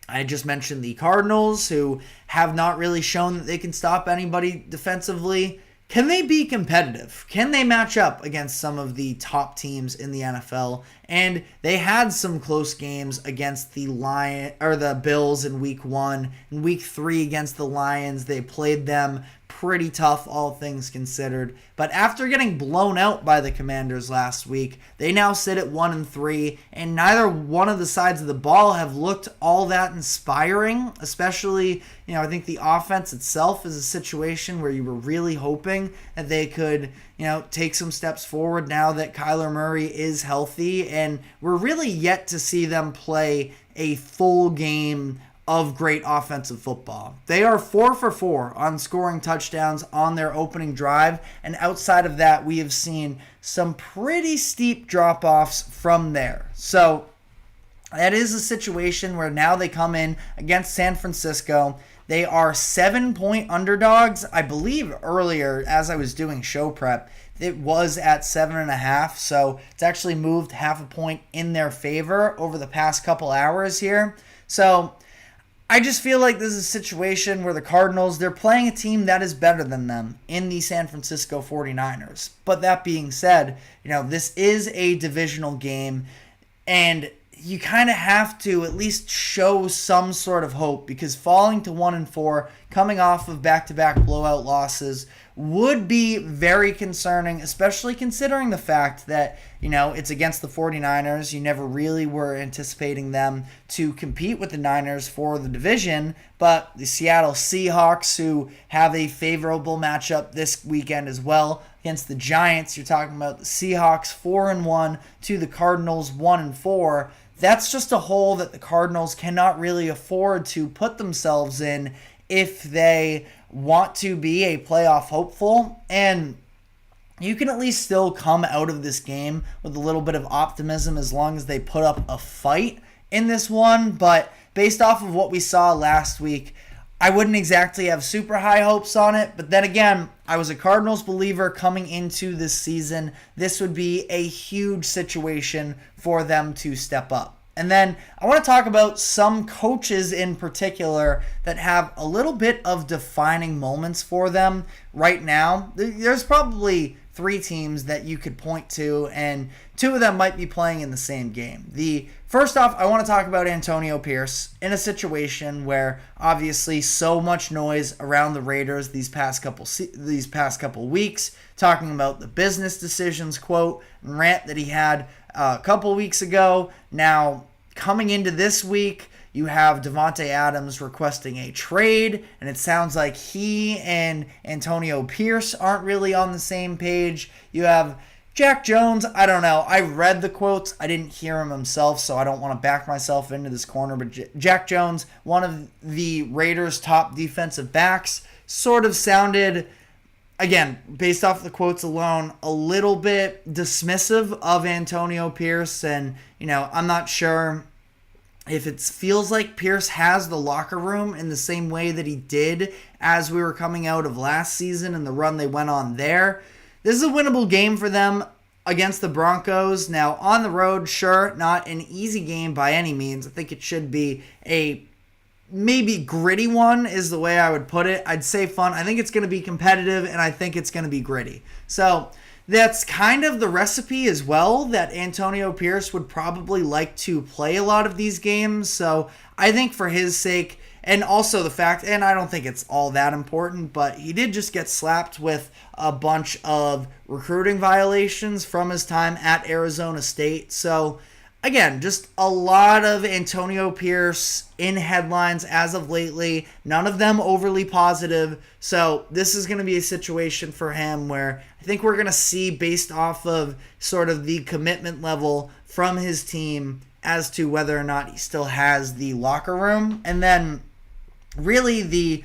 I just mentioned the Cardinals, who have not really shown that they can stop anybody defensively. Can they be competitive? Can they match up against some of the top teams in the NFL? And they had some close games against the Bills in week 1. In week 3 against the Lions, they played them pretty tough, all things considered. But after getting blown out by the Commanders last week, they now sit at 1-3, and neither one of the sides of the ball have looked all that inspiring. Especially, I think the offense itself is a situation where you were really hoping that they could, take some steps forward now that Kyler Murray is healthy, and we're really yet to see them play a full game of great offensive football. They are 4 for 4 on scoring touchdowns on their opening drive, and outside of that, we have seen some pretty steep drop-offs from there. So that is a situation where now they come in against San Francisco. They are 7-point underdogs. I believe earlier, as I was doing show prep, it was at 7.5, so it's actually moved half a point in their favor over the past couple hours here. So I just feel like this is a situation where the Cardinals, they're playing a team that is better than them in the San Francisco 49ers. But that being said, this is a divisional game, and you kind of have to at least show some sort of hope, because falling to 1-4, coming off of back-to-back blowout losses, would be very concerning, especially considering the fact that, it's against the 49ers. You never really were anticipating them to compete with the Niners for the division, but the Seattle Seahawks, who have a favorable matchup this weekend as well against the Giants, you're talking about the Seahawks 4-1 to the Cardinals 1-4. That's just a hole that the Cardinals cannot really afford to put themselves in if they want to be a playoff hopeful. And you can at least still come out of this game with a little bit of optimism as long as they put up a fight in this one. But based off of what we saw last week, I wouldn't exactly have super high hopes on it. But then again, I was a Cardinals believer coming into this season. This would be a huge situation for them to step up. And then I want to talk about some coaches in particular that have a little bit of defining moments for them right now. There's probably 3 teams that you could point to, and 2 of them might be playing in the same game. First off, I want to talk about Antonio Pierce in a situation where obviously so much noise around the Raiders these past couple weeks, talking about the business decisions quote and rant that he had a couple weeks ago. Now, coming into this week, you have Davante Adams requesting a trade, and it sounds like he and Antonio Pierce aren't really on the same page. You have Jack Jones. I don't know. I read the quotes. I didn't hear him himself, so I don't want to back myself into this corner. But Jack Jones, one of the Raiders' top defensive backs, sort of sounded, again, based off the quotes alone, a little bit dismissive of Antonio Pierce. And, I'm not sure if it feels like Pierce has the locker room in the same way that he did as we were coming out of last season and the run they went on there. This is a winnable game for them against the Broncos. Now, on the road, sure, not an easy game by any means. I think it should be a maybe gritty one is the way I would put it. I'd say fun. I think it's going to be competitive, and I think it's going to be gritty. So that's kind of the recipe as well that Antonio Pierce would probably like to play a lot of these games. So I think for his sake, and also the fact, and I don't think it's all that important, but he did just get slapped with a bunch of recruiting violations from his time at Arizona State. So again, just a lot of Antonio Pierce in headlines as of lately, none of them overly positive. So this is going to be a situation for him where I think we're going to see, based off of sort of the commitment level from his team, as to whether or not he still has the locker room. And then really the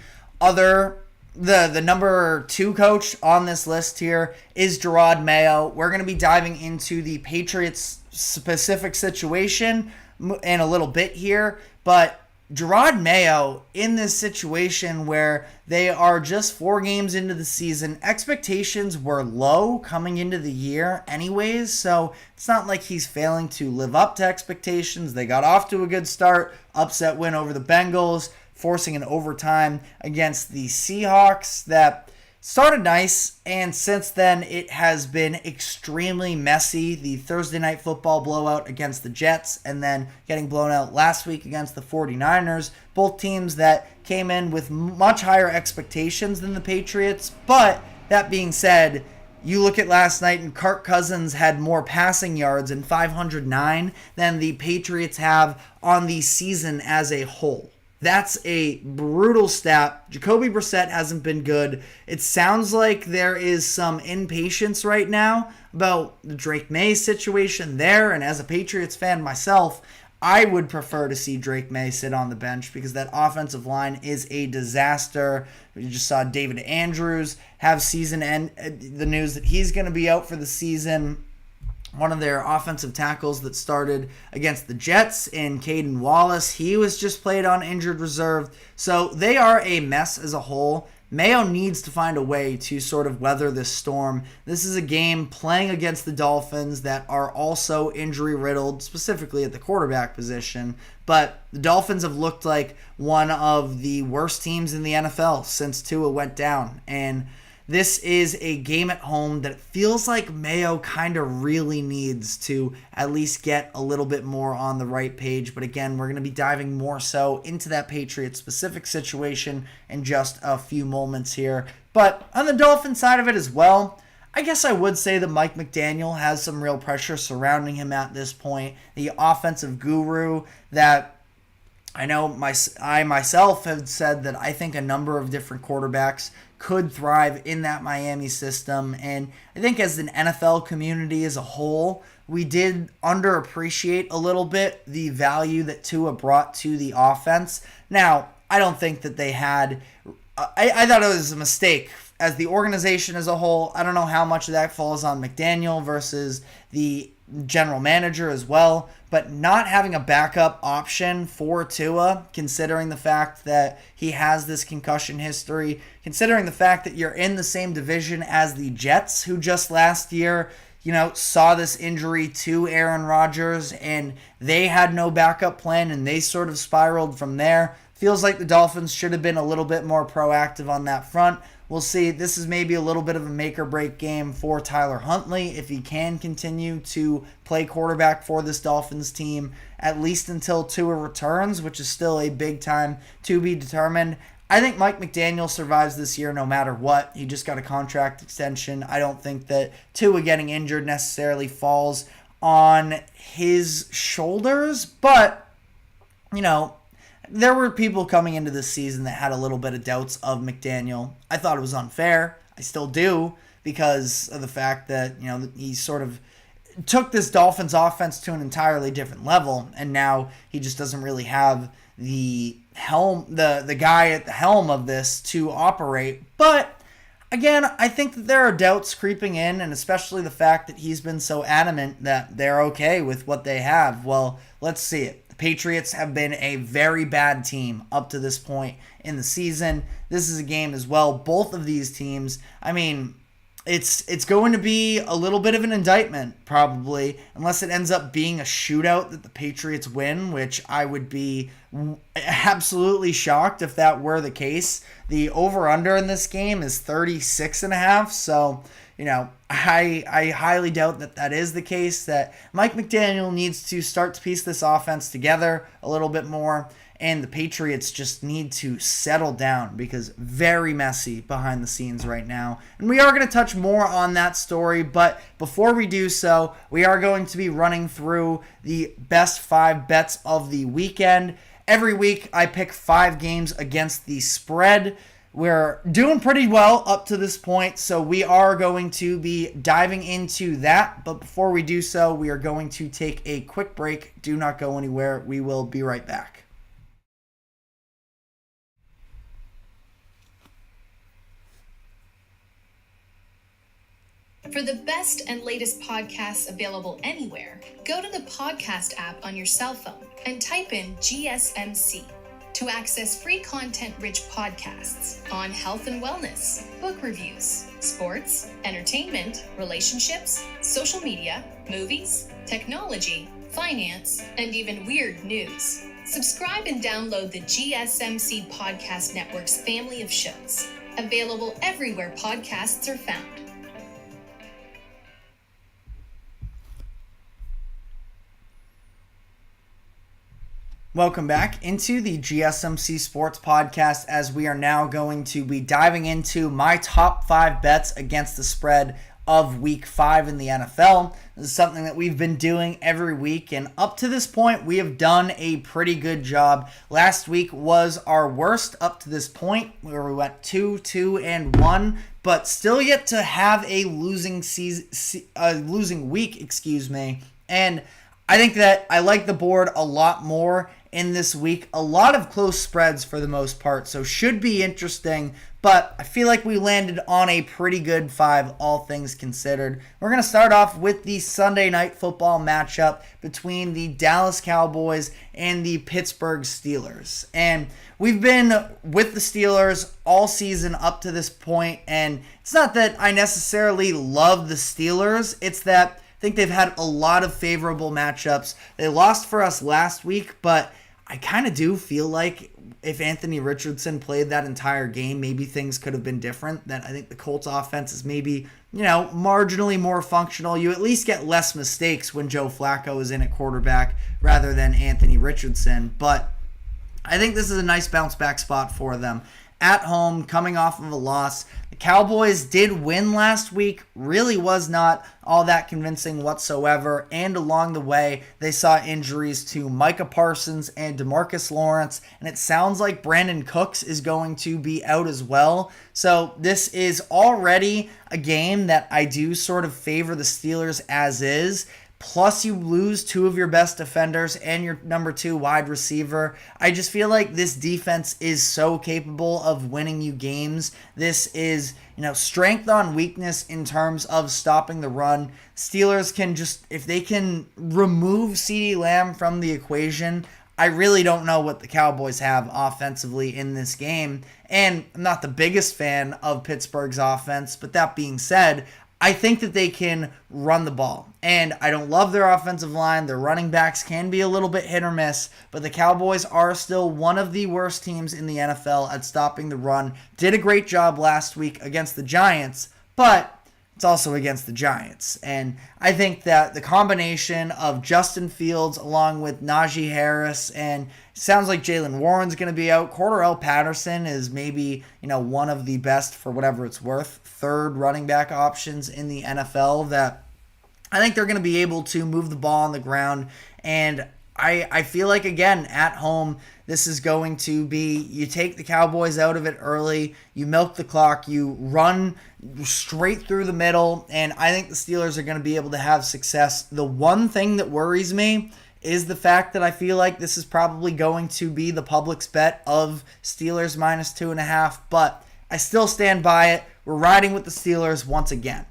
number 2 coach on this list here is Gerard Mayo. We're going to be diving into the Patriots specific situation in a little bit here, but Gerard Mayo, in this situation where they are just 4 games into the season, expectations were low coming into the year anyways, so it's not like he's failing to live up to expectations. They got off to a good start, upset win over the Bengals, forcing an overtime against the Seahawks that started nice, and since then it has been extremely messy. The Thursday night football blowout against the Jets, and then getting blown out last week against the 49ers, both teams that came in with much higher expectations than the Patriots. But that being said, you look at last night and Kirk Cousins had more passing yards and 509 than the Patriots have on the season as a whole. That's a brutal stat. Jacoby Brissett hasn't been good. It sounds like there is some impatience right now about the Drake May situation there. And as a Patriots fan myself, I would prefer to see Drake May sit on the bench because that offensive line is a disaster. You just saw David Andrews have season end, the news that he's going to be out for the season. One of their offensive tackles that started against the Jets in Caden Wallace, he was just played on injured reserve. So they are a mess as a whole. Mayo needs to find a way to sort of weather this storm. This is a game playing against the Dolphins that are also injury-riddled, specifically at the quarterback position. But the Dolphins have looked like one of the worst teams in the NFL since Tua went down. And this is a game at home that it feels like Mayo kind of really needs to at least get a little bit more on the right page. But again, we're going to be diving more so into that Patriots-specific situation in just a few moments here. But on the Dolphins side of it as well, I guess I would say that Mike McDaniel has some real pressure surrounding him at this point. The offensive guru that I know I myself have said that I think a number of different quarterbacks could thrive in that Miami system. And I think as an NFL community as a whole, we did underappreciate a little bit the value that Tua brought to the offense. Now, I don't think that they had... I thought it was a mistake. As the organization as a whole, I don't know how much of that falls on McDaniel versus the general manager as well, but not having a backup option for Tua, considering the fact that he has this concussion history, considering the fact that you're in the same division as the Jets, who just last year, saw this injury to Aaron Rodgers, and they had no backup plan, and they sort of spiraled from there. Feels like the Dolphins should have been a little bit more proactive on that front. We'll see. This is maybe a little bit of a make-or-break game for Tyler Huntley if he can continue to play quarterback for this Dolphins team, at least until Tua returns, which is still a big time to be determined. I think Mike McDaniel survives this year no matter what. He just got a contract extension. I don't think that Tua getting injured necessarily falls on his shoulders, but, there were people coming into this season that had a little bit of doubts of McDaniel. I thought it was unfair. I still do, because of the fact that, he sort of took this Dolphins offense to an entirely different level, and now he just doesn't really have the guy at the helm of this to operate. But again, I think that there are doubts creeping in, and especially the fact that he's been so adamant that they're okay with what they have. Well, let's see it. Patriots have been a very bad team up to this point in the season. This is a game as well. Both of these teams, it's going to be a little bit of an indictment, probably, unless it ends up being a shootout that the Patriots win, which I would be absolutely shocked if that were the case. The over-under in this game is 36.5, so... I highly doubt that is the case, that Mike McDaniel needs to start to piece this offense together a little bit more, and the Patriots just need to settle down because very messy behind the scenes right now. And we are going to touch more on that story, but before we do so, we are going to be running through the best 5 bets of the weekend. Every week, I pick 5 games against the spread. We're doing pretty well up to this point, so we are going to be diving into that. But before we do so, we are going to take a quick break. Do not go anywhere. We will be right back. For the best and latest podcasts available anywhere, go to the podcast app on your cell phone and type in GSMC. To access free content-rich podcasts on health and wellness, book reviews, sports, entertainment, relationships, social media, movies, technology, finance, and even weird news. Subscribe and download the GSMC Podcast Network's family of shows. Available everywhere podcasts are found. Welcome back into the GSMC Sports Podcast, as we are now going to be diving into my top 5 bets against the spread of Week 5 in the NFL. This is something that we've been doing every week, and up to this point, we have done a pretty good job. Last week was our worst up to this point, where we went 2-2-1, but still yet to have a losing week, and I think that I like the board a lot more in this week. A lot of close spreads for the most part, so should be interesting, but I feel like we landed on a pretty good 5, all things considered. We're going to start off with the Sunday Night Football matchup between the Dallas Cowboys and the Pittsburgh Steelers. And we've been with the Steelers all season up to this point, and it's not that I necessarily love the Steelers, it's that I think they've had a lot of favorable matchups. They lost for us last week, but I kind of do feel like if Anthony Richardson played that entire game, maybe things could have been different. That I think the Colts offense is maybe, marginally more functional. You at least get less mistakes when Joe Flacco is in at quarterback rather than Anthony Richardson. But I think this is a nice bounce back spot for them. At home, coming off of a loss. The Cowboys did win last week, really was not all that convincing whatsoever, and along the way, they saw injuries to Micah Parsons and DeMarcus Lawrence, and it sounds like Brandon Cooks is going to be out as well. So this is already a game that I do sort of favor the Steelers as is. Plus you lose 2 of your best defenders and your number 2 wide receiver. I just feel like this defense is so capable of winning you games. This is, strength on weakness in terms of stopping the run. Steelers can just, if they can remove CeeDee Lamb from the equation, I really don't know what the Cowboys have offensively in this game. And I'm not the biggest fan of Pittsburgh's offense, but that being said, I think that they can run the ball. And I don't love their offensive line. Their running backs can be a little bit hit or miss, but the Cowboys are still one of the worst teams in the NFL at stopping the run. Did a great job last week against the Giants, but it's also against the Giants. And I think that the combination of Justin Fields along with Najee Harris, and it sounds like Jaylen Warren's going to be out. Cordarrelle Patterson is maybe, one of the best, for whatever it's worth, 3rd running back options in the NFL, that I think they're going to be able to move the ball on the ground. And I feel like, again, at home, this is going to be, you take the Cowboys out of it early, you milk the clock, you run straight through the middle, and I think the Steelers are going to be able to have success. The one thing that worries me is the fact that I feel like this is probably going to be the public's bet of Steelers minus 2.5, but I still stand by it. We're riding with the Steelers once again.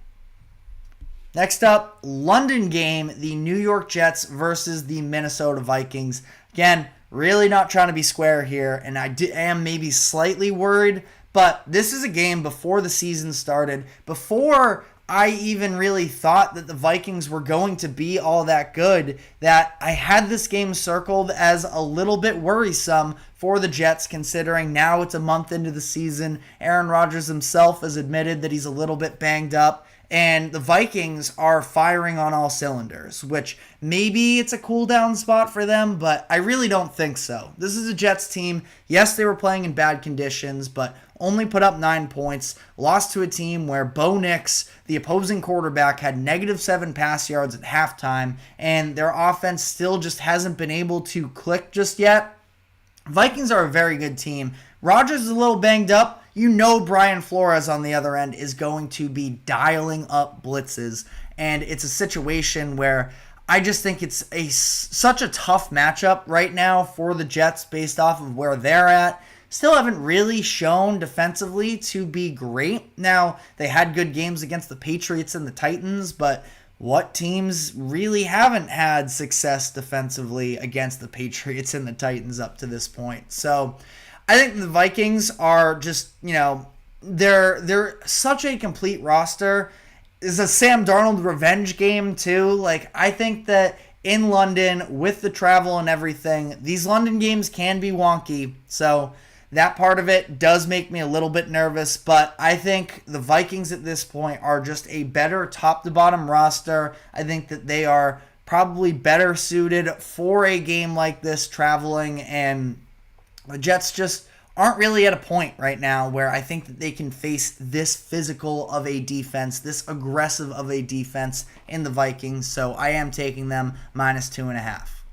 Next up, London game, the New York Jets versus the Minnesota Vikings. Again, really not trying to be square here, and I am maybe slightly worried, but this is a game before the season started, before I even really thought that the Vikings were going to be all that good, that I had this game circled as a little bit worrisome for the Jets, considering now it's a month into the season. Aaron Rodgers himself has admitted that he's a little bit banged up, and the Vikings are firing on all cylinders, which maybe it's a cool down spot for them, but I really don't think so. This is a Jets team. Yes, they were playing in bad conditions, but only put up 9 points, lost to a team where Bo Nix, the opposing quarterback, had -7 pass yards at halftime, and their offense still just hasn't been able to click just yet. Vikings are a very good team. Rodgers is a little banged up. Brian Flores on the other end is going to be dialing up blitzes, and it's a situation where I just think it's such a tough matchup right now for the Jets based off of where they're at. Still haven't really shown defensively to be great. Now, they had good games against the Patriots and the Titans, but what teams really haven't had success defensively against the Patriots and the Titans up to this point? So I think the Vikings are just, they're such a complete roster. It's a Sam Darnold revenge game too. I think that in London with the travel and everything, these London games can be wonky. So that part of it does make me a little bit nervous, but I think the Vikings at this point are just a better top-to-bottom roster. I think that they are probably better suited for a game like this traveling, and the Jets just aren't really at a point right now where I think that they can face this physical of a defense, this aggressive of a defense in the Vikings, so I am taking them -2.5.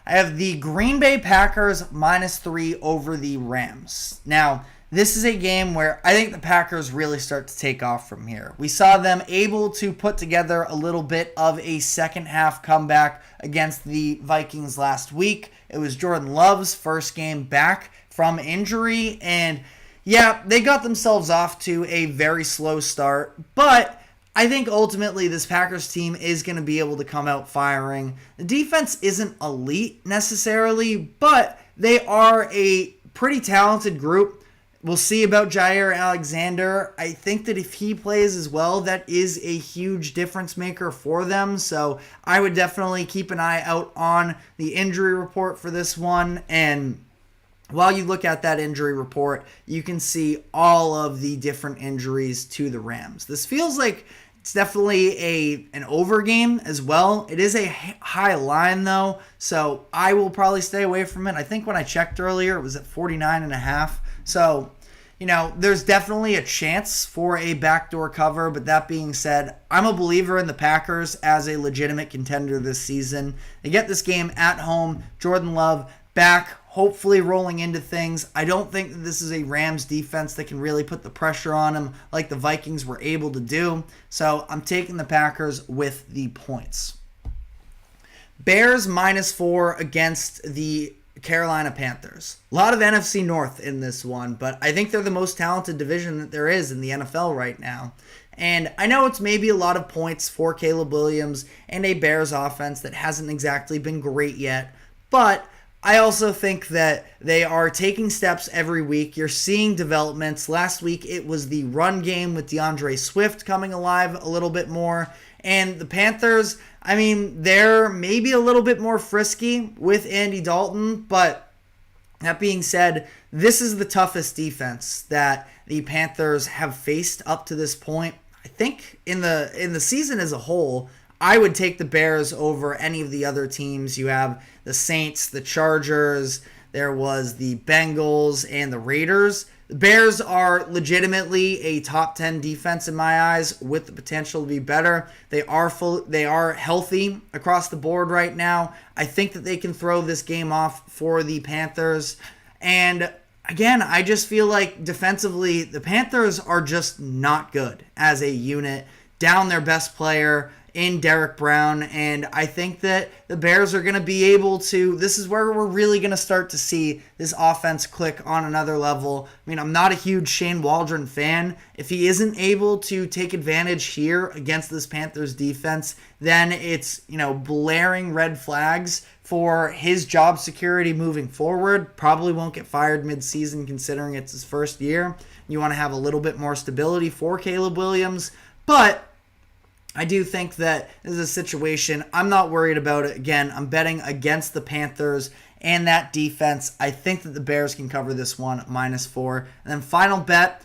I have the Green Bay Packers -3 over the Rams. Now, this is a game where I think the Packers really start to take off from here. We saw them able to put together a little bit of a second half comeback against the Vikings last week. It was Jordan Love's first game back from injury, and yeah, they got themselves off to a very slow start, but I think ultimately this Packers team is going to be able to come out firing. The defense isn't elite necessarily, but they are a pretty talented group. We'll see about Jair Alexander. I think that if he plays as well, that is a huge difference maker for them. So I would definitely keep an eye out on the injury report for this one. And while you look at that injury report, you can see all of the different injuries to the Rams. This feels like it's definitely an over game as well. It is a high line though, so I will probably stay away from it. I think when I checked earlier, it was at 49.5. So, there's definitely a chance for a backdoor cover, but that being said, I'm a believer in the Packers as a legitimate contender this season. They get this game at home, Jordan Love back, hopefully rolling into things. I don't think that this is a Rams defense that can really put the pressure on them like the Vikings were able to do. So I'm taking the Packers with the points. Bears -4 against the Carolina Panthers. A lot of NFC North in this one, but I think they're the most talented division that there is in the NFL right now. And I know it's maybe a lot of points for Caleb Williams and a Bears offense that hasn't exactly been great yet, but I also think that they are taking steps every week. You're seeing developments. Last week, it was the run game with DeAndre Swift coming alive a little bit more. And the Panthers, they're maybe a little bit more frisky with Andy Dalton. But that being said, this is the toughest defense that the Panthers have faced up to this point. I think in the season as a whole, I would take the Bears over any of the other teams. You have the Saints, the Chargers, there was the Bengals, and the Raiders. The Bears are legitimately a top 10 defense in my eyes with the potential to be better. They are healthy across the board right now. I think that they can throw this game off for the Panthers. And again, I just feel like defensively, the Panthers are just not good as a unit. Down their best player in Derek Brown, and I think that the Bears are going to be able to, this is where we're really going to start to see this offense click on another level. I'm not a huge Shane Waldron fan. If he isn't able to take advantage here against this Panthers defense, then it's, blaring red flags for his job security moving forward. Probably won't get fired mid-season considering it's his first year. You want to have a little bit more stability for Caleb Williams, but I do think that this is a situation. I'm not worried about it. Again, I'm betting against the Panthers and that defense. I think that the Bears can cover this one -4. And then final bet,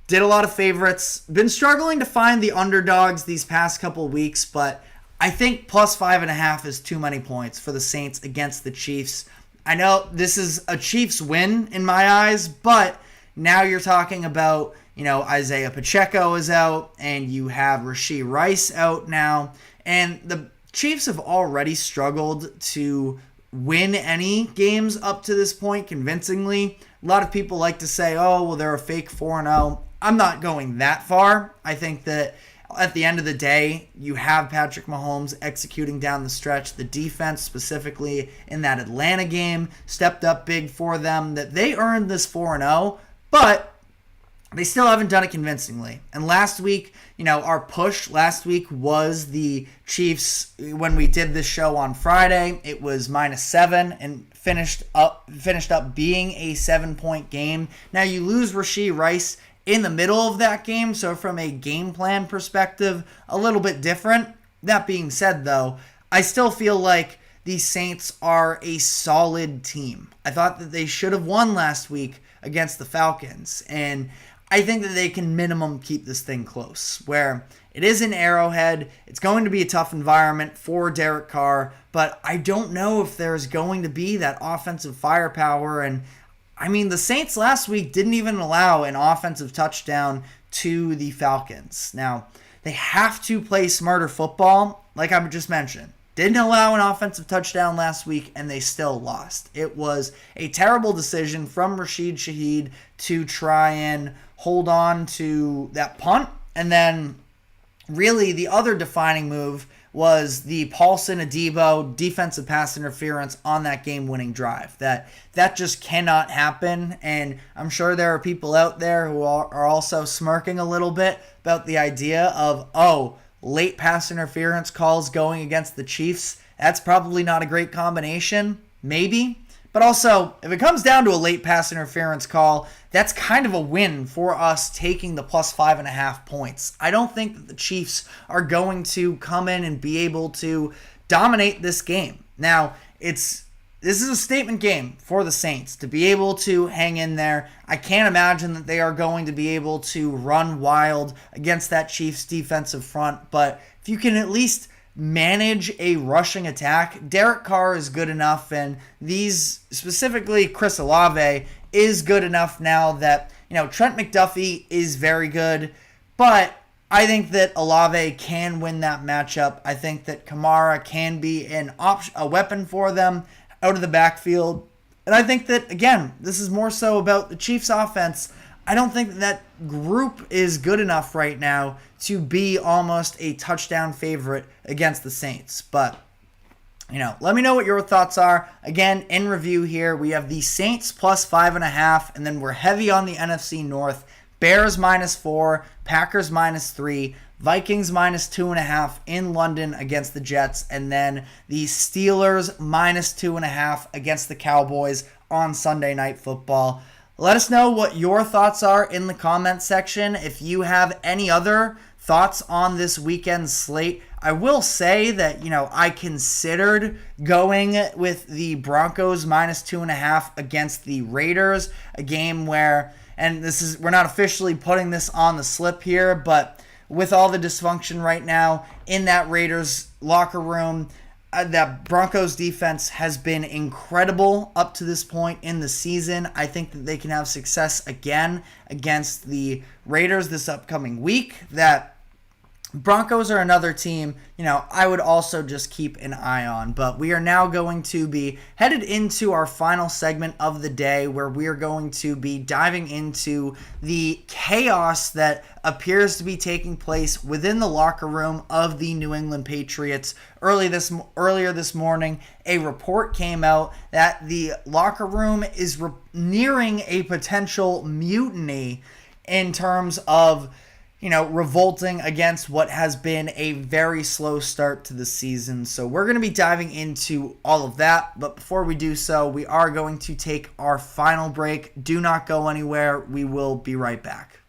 did a lot of favorites. Been struggling to find the underdogs these past couple weeks, but I think +5.5 is too many points for the Saints against the Chiefs. I know this is a Chiefs win in my eyes, but now you're talking about, Isaiah Pacheco is out, and you have Rashee Rice out now, and the Chiefs have already struggled to win any games up to this point convincingly. A lot of people like to say, they're a fake 4-0. I'm not going that far. I think that at the end of the day, you have Patrick Mahomes executing down the stretch. The defense, specifically in that Atlanta game, stepped up big for them, that they earned this 4-0, but they still haven't done it convincingly. And last week, our push last week was the Chiefs. When we did this show on Friday, it was -7 and finished up being a 7-point game. Now you lose Rashee Rice in the middle of that game, so from a game plan perspective, a little bit different. That being said, though, I still feel like the Saints are a solid team. I thought that they should have won last week against the Falcons. And I think that they can minimum keep this thing close, where it is in Arrowhead. It's going to be a tough environment for Derek Carr, but I don't know if there's going to be that offensive firepower. And I mean, the Saints last week didn't even allow an offensive touchdown to the Falcons. Now, they have to play smarter football, like I just mentioned. Didn't allow an offensive touchdown last week, and they still lost. It was a terrible decision from Rashid Shaheed to try and hold on to that punt. And then really the other defining move was the Paulson Adebo defensive pass interference on that game-winning drive. That just cannot happen, and I'm sure there are people out there who are also smirking a little bit about the idea of, late pass interference calls going against the Chiefs. That's probably not a great combination, maybe. But also, if it comes down to a late pass interference call, that's kind of a win for us taking the plus 5.5 points. I don't think that the Chiefs are going to come in and be able to dominate this game. Now, this is a statement game for the Saints to be able to hang in there. I can't imagine that they are going to be able to run wild against that Chiefs defensive front, but if you can at least manage a rushing attack, Derek Carr is good enough, and specifically Chris Olave is good enough now that, Trent McDuffie is very good, but I think that Olave can win that matchup. I think that Kamara can be a weapon for them out of the backfield. And I think that, again, this is more so about the Chiefs offense. I don't think that group is good enough right now to be almost a touchdown favorite against the Saints. But, let me know what your thoughts are. Again, in review here, we have the Saints plus 5.5, and then we're heavy on the NFC North. Bears -4, Packers -3, Vikings -2.5 in London against the Jets, and then the Steelers -2.5 against the Cowboys on Sunday Night Football. Let us know what your thoughts are in the comment section. If you have any other thoughts on this weekend slate, I will say that, I considered going with the Broncos -2.5 against the Raiders, a game where, and we're not officially putting this on the slip here, but with all the dysfunction right now in that Raiders locker room, that Broncos defense has been incredible up to this point in the season. I think that they can have success again against the Raiders this upcoming week. That Broncos are another team, I would also just keep an eye on. But we are now going to be headed into our final segment of the day, where we are going to be diving into the chaos that appears to be taking place within the locker room of the New England Patriots. Earlier this morning, a report came out that the locker room is nearing a potential mutiny in terms of revolting against what has been a very slow start to the season. So we're going to be diving into all of that. But before we do so, we are going to take our final break. Do not go anywhere. We will be right back.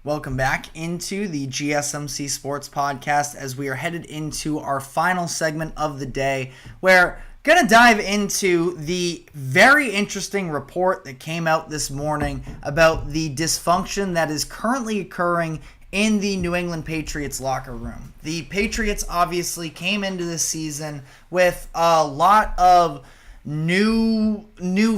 Welcome back into the GSMC Sports Podcast as we are headed into our final segment of the day, where Going to dive into the very interesting report that came out this morning about the dysfunction that is currently occurring in the New England Patriots locker room. The Patriots obviously came into this season with a lot of new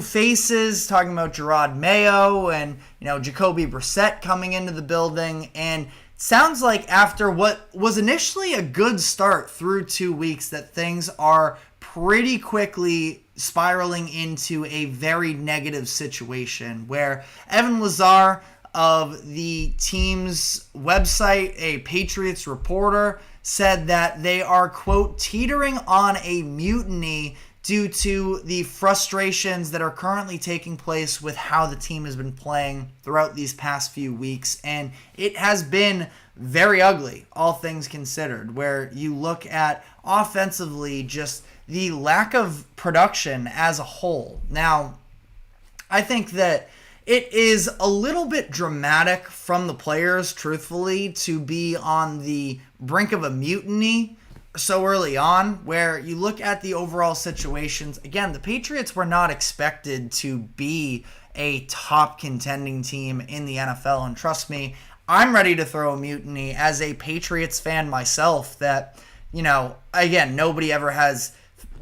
faces, talking about Gerard Mayo and Jacoby Brissett coming into the building, and sounds like after what was initially a good start through 2 weeks that things are pretty quickly spiraling into a very negative situation where Evan Lazar of the team's website, a Patriots reporter, said that they are, quote, teetering on a mutiny due to the frustrations that are currently taking place with how the team has been playing throughout these past few weeks. And it has been very ugly, all things considered, where you look at offensively just the lack of production as a whole. Now, I think that it is a little bit dramatic from the players, truthfully, to be on the brink of a mutiny so early on, where you look at the overall situations. Again, the Patriots were not expected to be a top contending team in the NFL, and trust me, I'm ready to throw a mutiny as a Patriots fan myself that, again, nobody ever has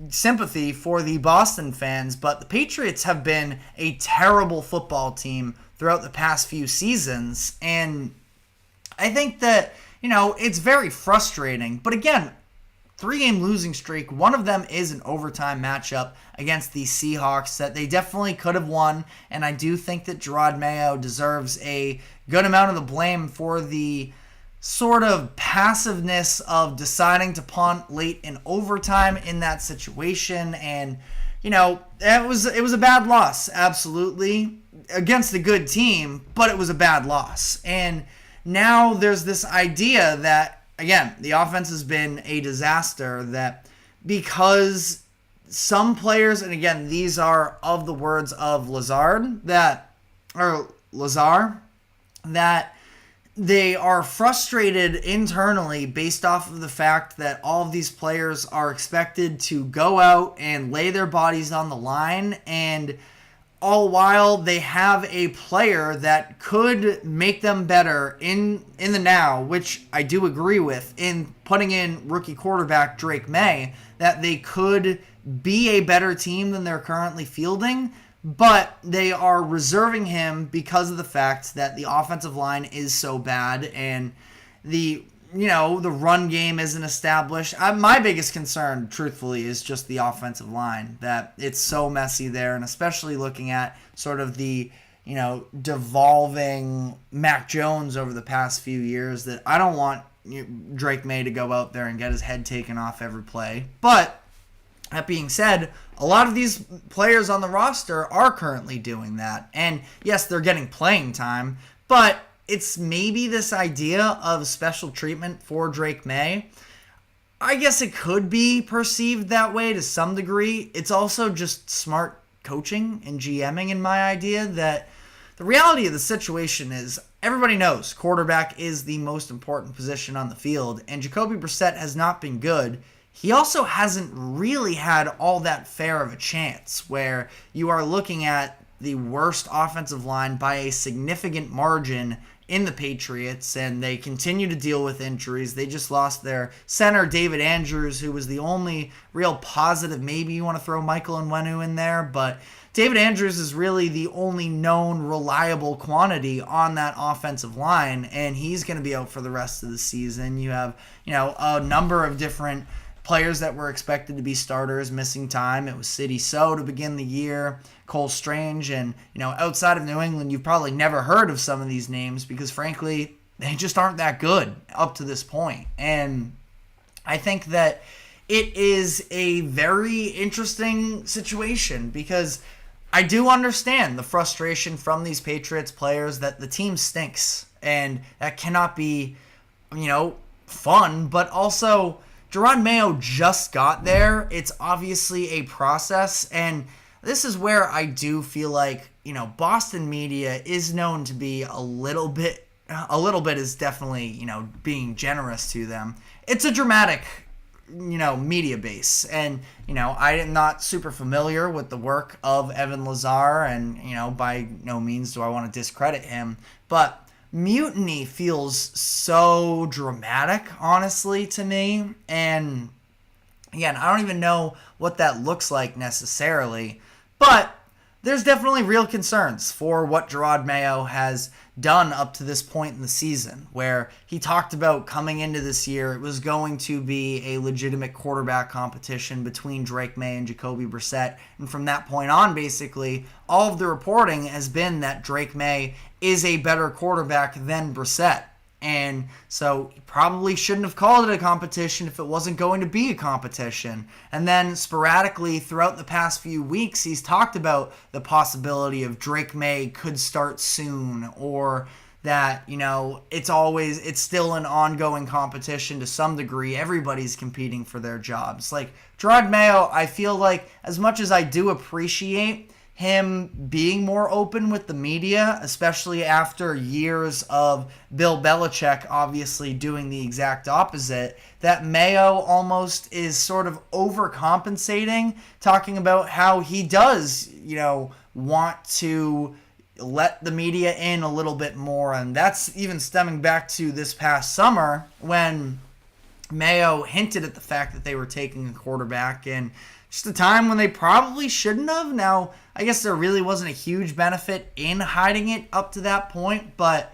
sympathy for the Boston fans, but the Patriots have been a terrible football team throughout the past few seasons, and I think that, it's very frustrating. But again, 3-game losing streak, one of them is an overtime matchup against the Seahawks that they definitely could have won, and I do think that Gerard Mayo deserves a good amount of the blame for the sort of passiveness of deciding to punt late in overtime in that situation. And it was a bad loss, absolutely, against a good team, but it was a bad loss. And now there's this idea that, again, the offense has been a disaster, that because some players, and again, these are of the words of Lazar, that they are frustrated internally based off of the fact that all of these players are expected to go out and lay their bodies on the line, and all while they have a player that could make them better in the now, which I do agree with, in putting in rookie quarterback Drake May, that they could be a better team than they're currently fielding. But they are reserving him because of the fact that the offensive line is so bad and the run game isn't established. My biggest concern, truthfully, is just the offensive line, that it's so messy there, and especially looking at sort of the, devolving Mac Jones over the past few years, that I don't want Drake May to go out there and get his head taken off every play. But that being said, a lot of these players on the roster are currently doing that. And yes, they're getting playing time, but it's maybe this idea of special treatment for Drake May. I guess it could be perceived that way to some degree. It's also just smart coaching and GMing, in my idea, that the reality of the situation is everybody knows quarterback is the most important position on the field, and Jacoby Brissett has not been good. He also hasn't really had all that fair of a chance, where you are looking at the worst offensive line by a significant margin in the Patriots, and they continue to deal with injuries. They just lost their center, David Andrews, who was the only real positive. Maybe you want to throw Michael Onwenu in there, but David Andrews is really the only known reliable quantity on that offensive line, and he's going to be out for the rest of the season. You have, a number of different players that were expected to be starters missing time. It was Sidy Sow to begin the year, Cole Strange, and outside of New England, you've probably never heard of some of these names because, frankly, they just aren't that good up to this point. And I think that it is a very interesting situation because I do understand the frustration from these Patriots players that the team stinks, and that cannot be, fun, but also Gerard Mayo just got there. It's obviously a process, and this is where I do feel like, Boston media is known to be a little bit is definitely, being generous to them. It's a dramatic media base. And, I am not super familiar with the work of Evan Lazar, and, by no means do I want to discredit him. But mutiny feels so dramatic, honestly, to me. And, again, I don't even know what that looks like necessarily. But there's definitely real concerns for what Jerod Mayo has done up to this point in the season, where he talked about coming into this year, it was going to be a legitimate quarterback competition between Drake May and Jacoby Brissett. And from that point on, basically, all of the reporting has been that Drake May is a better quarterback than Brissett. And so he probably shouldn't have called it a competition if it wasn't going to be a competition. And then sporadically throughout the past few weeks, he's talked about the possibility of Drake May could start soon, or that, it's still an ongoing competition to some degree. Everybody's competing for their jobs. Like, Jerod Mayo, I feel like, as much as I do appreciate him being more open with the media, especially after years of Bill Belichick obviously doing the exact opposite, that Mayo almost is sort of overcompensating, talking about how he does, want to let the media in a little bit more. And that's even stemming back to this past summer when Mayo hinted at the fact that they were taking a quarterback, and just a time when they probably shouldn't have. Now, I guess there really wasn't a huge benefit in hiding it up to that point, but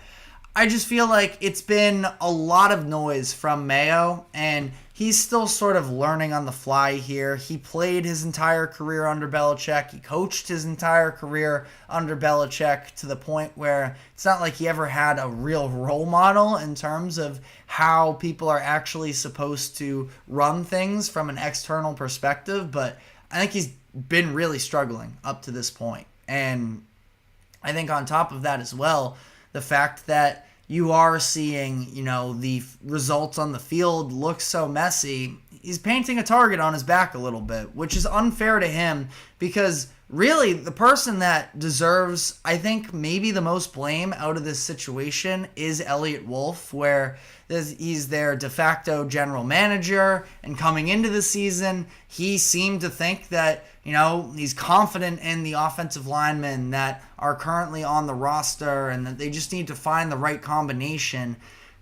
I just feel like it's been a lot of noise from Mayo, and he's still sort of learning on the fly here. He played his entire career under Belichick. He coached his entire career under Belichick to the point where it's not like he ever had a real role model in terms of how people are actually supposed to run things from an external perspective. But I think he's been really struggling up to this point. And I think on top of that as well, the fact that you are seeing, the results on the field look so messy, he's painting a target on his back a little bit, which is unfair to him, because really the person that deserves, I think, maybe the most blame out of this situation is Elliott Wolf, where he's their de facto general manager, and coming into the season, he seemed to think that, he's confident in the offensive linemen that are currently on the roster and that they just need to find the right combination.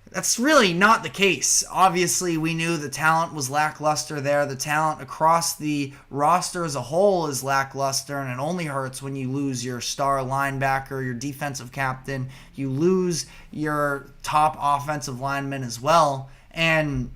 That's really not the case. Obviously, we knew the talent was lackluster there. The talent across the roster as a whole is lackluster, and it only hurts when you lose your star linebacker, your defensive captain. You lose your top offensive lineman as well. And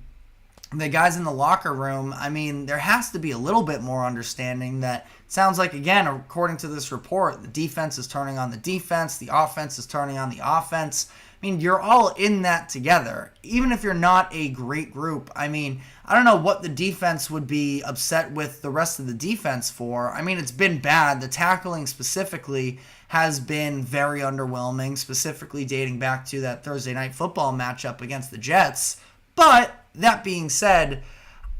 the guys in the locker room, I mean, there has to be a little bit more understanding that it sounds like, again, according to this report, the defense is turning on the defense, the offense is turning on the offense. I mean, you're all in that together. Even if you're not a great group, I mean, I don't know what the defense would be upset with the rest of the defense for. I mean, it's been bad. The tackling specifically has been very underwhelming, specifically dating back to that Thursday night football matchup against the Jets. But that being said,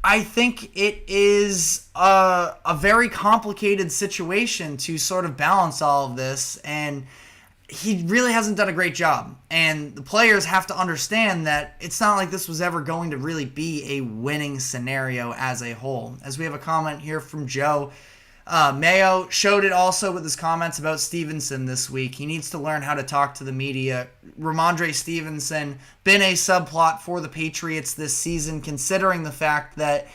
I think it is a very complicated situation to sort of balance all of this, and he really hasn't done a great job. And the players have to understand that it's not like this was ever going to really be a winning scenario as a whole. As we have a comment here from Joe, Mayo showed it also with his comments about Stevenson this week. He needs to learn how to talk to the media. Ramondre Stevenson, been a subplot for the Patriots this season, considering the fact that,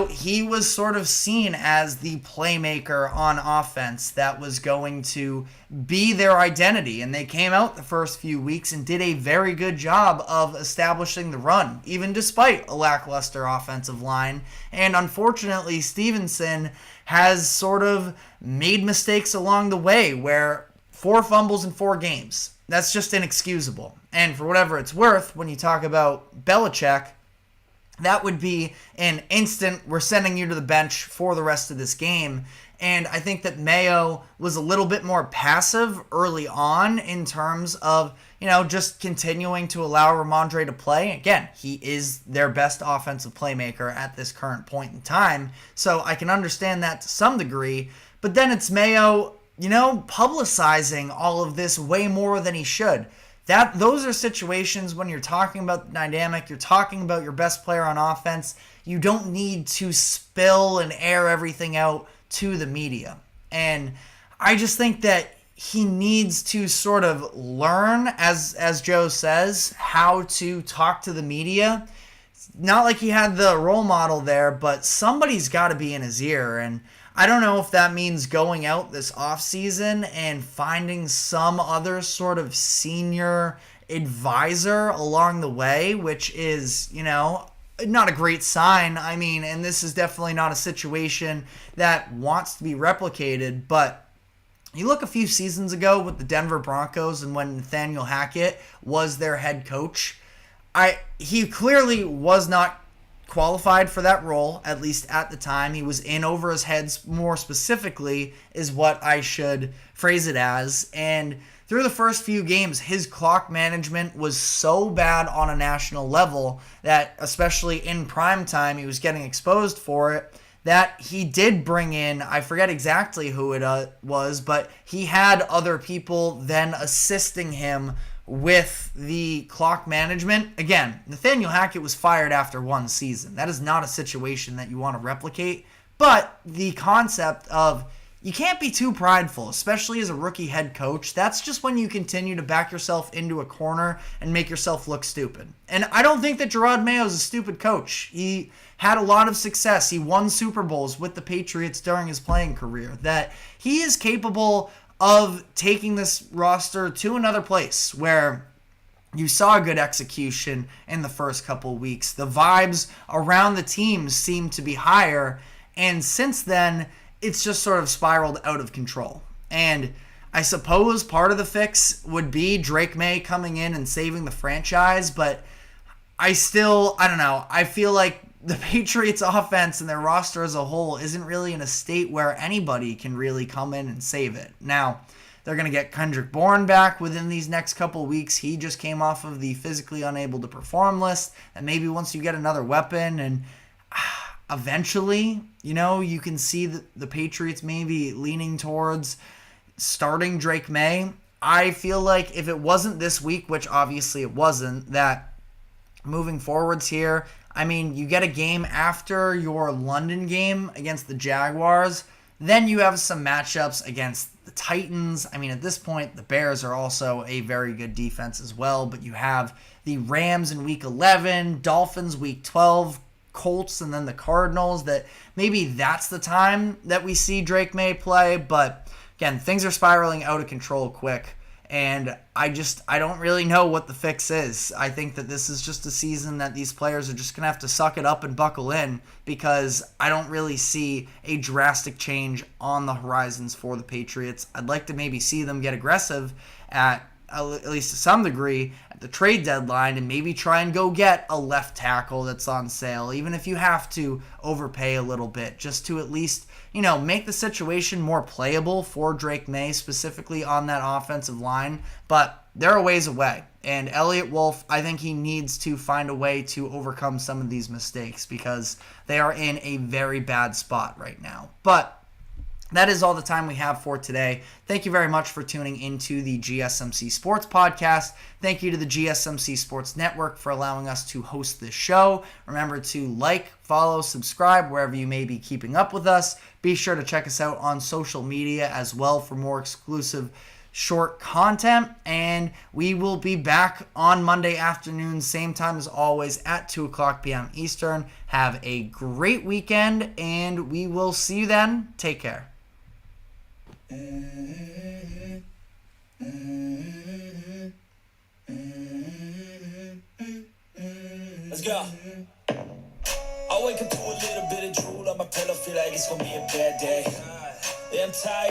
he was sort of seen as the playmaker on offense that was going to be their identity. And they came out the first few weeks and did a very good job of establishing the run, even despite a lackluster offensive line. And unfortunately, Stevenson has sort of made mistakes along the way, where 4 fumbles in 4 games. That's just inexcusable. And for whatever it's worth, when you talk about Belichick, that would be an instant, we're sending you to the bench for the rest of this game. And I think that Mayo was a little bit more passive early on in terms of, just continuing to allow Ramondre to play. Again, he is their best offensive playmaker at this current point in time. So I can understand that to some degree. But then it's Mayo, publicizing all of this way more than he should. those are situations when you're talking about the dynamic, you're talking about your best player on offense, you don't need to spill and air everything out to the media. And I just think that he needs to sort of learn, as Joe says, how to talk to the media. Not like he had the role model there, but somebody's got to be in his ear. And I don't know if that means going out this offseason and finding some other sort of senior advisor along the way, which is, not a great sign. I mean, and this is definitely not a situation that wants to be replicated, but you look a few seasons ago with the Denver Broncos and when Nathaniel Hackett was their head coach, he clearly was not qualified for that role, at least at the time. He was in over his head, more specifically, is what I should phrase it as. And through the first few games, his clock management was so bad on a national level that, especially in prime time, he was getting exposed for it, that he did bring in, I forget exactly who it was, but he had other people then assisting him with the clock management. Again, Nathaniel Hackett was fired after one season. That is not a situation that you want to replicate, but the concept of you can't be too prideful, especially as a rookie head coach. That's just when you continue to back yourself into a corner and make yourself look stupid. And I don't think that Gerard Mayo is a stupid coach. He had a lot of success. He won Super Bowls with the Patriots during his playing career. That he is capable of taking this roster to another place where you saw good execution in the first couple of weeks. The vibes around the team seemed to be higher, and since then, it's just sort of spiraled out of control. And I suppose part of the fix would be Drake May coming in and saving the franchise, but I don't know. I feel like the Patriots offense and their roster as a whole isn't really in a state where anybody can really come in and save it. Now, they're going to get Kendrick Bourne back within these next couple weeks. He just came off of the physically unable to perform list. And maybe once you get another weapon and eventually, you can see the Patriots maybe leaning towards starting Drake May. I feel like if it wasn't this week, which obviously it wasn't, that moving forwards here, I mean, you get a game after your London game against the Jaguars, then you have some matchups against the Titans. I mean, at this point, the Bears are also a very good defense as well, but you have the Rams in Week 11, Dolphins Week 12, Colts, and then the Cardinals. That maybe that's the time that we see Drake May play, but again, things are spiraling out of control quick. And I don't really know what the fix is. I think that this is just a season that these players are just going to have to suck it up and buckle in, because I don't really see a drastic change on the horizons for the Patriots. I'd like to maybe see them get aggressive at least to some degree at the trade deadline and maybe try and go get a left tackle that's on sale, even if you have to overpay a little bit, just to at least make the situation more playable for Drake May, specifically on that offensive line. But they're a ways away. And Elliott Wolf, I think he needs to find a way to overcome some of these mistakes, because they are in a very bad spot right now. But that is all the time we have for today. Thank you very much for tuning into the GSMC Sports Podcast. Thank you to the GSMC Sports Network for allowing us to host this show. Remember to like, follow, subscribe wherever you may be keeping up with us. Be sure to check us out on social media as well for more exclusive short content. And we will be back on Monday afternoon, same time as always at 2 o'clock p.m. Eastern. Have a great weekend, and we will see you then. Take care. Let's go. I wake up to a little bit of drool on my pillow, feel like it's gonna be a bad day. Yeah, I'm tired.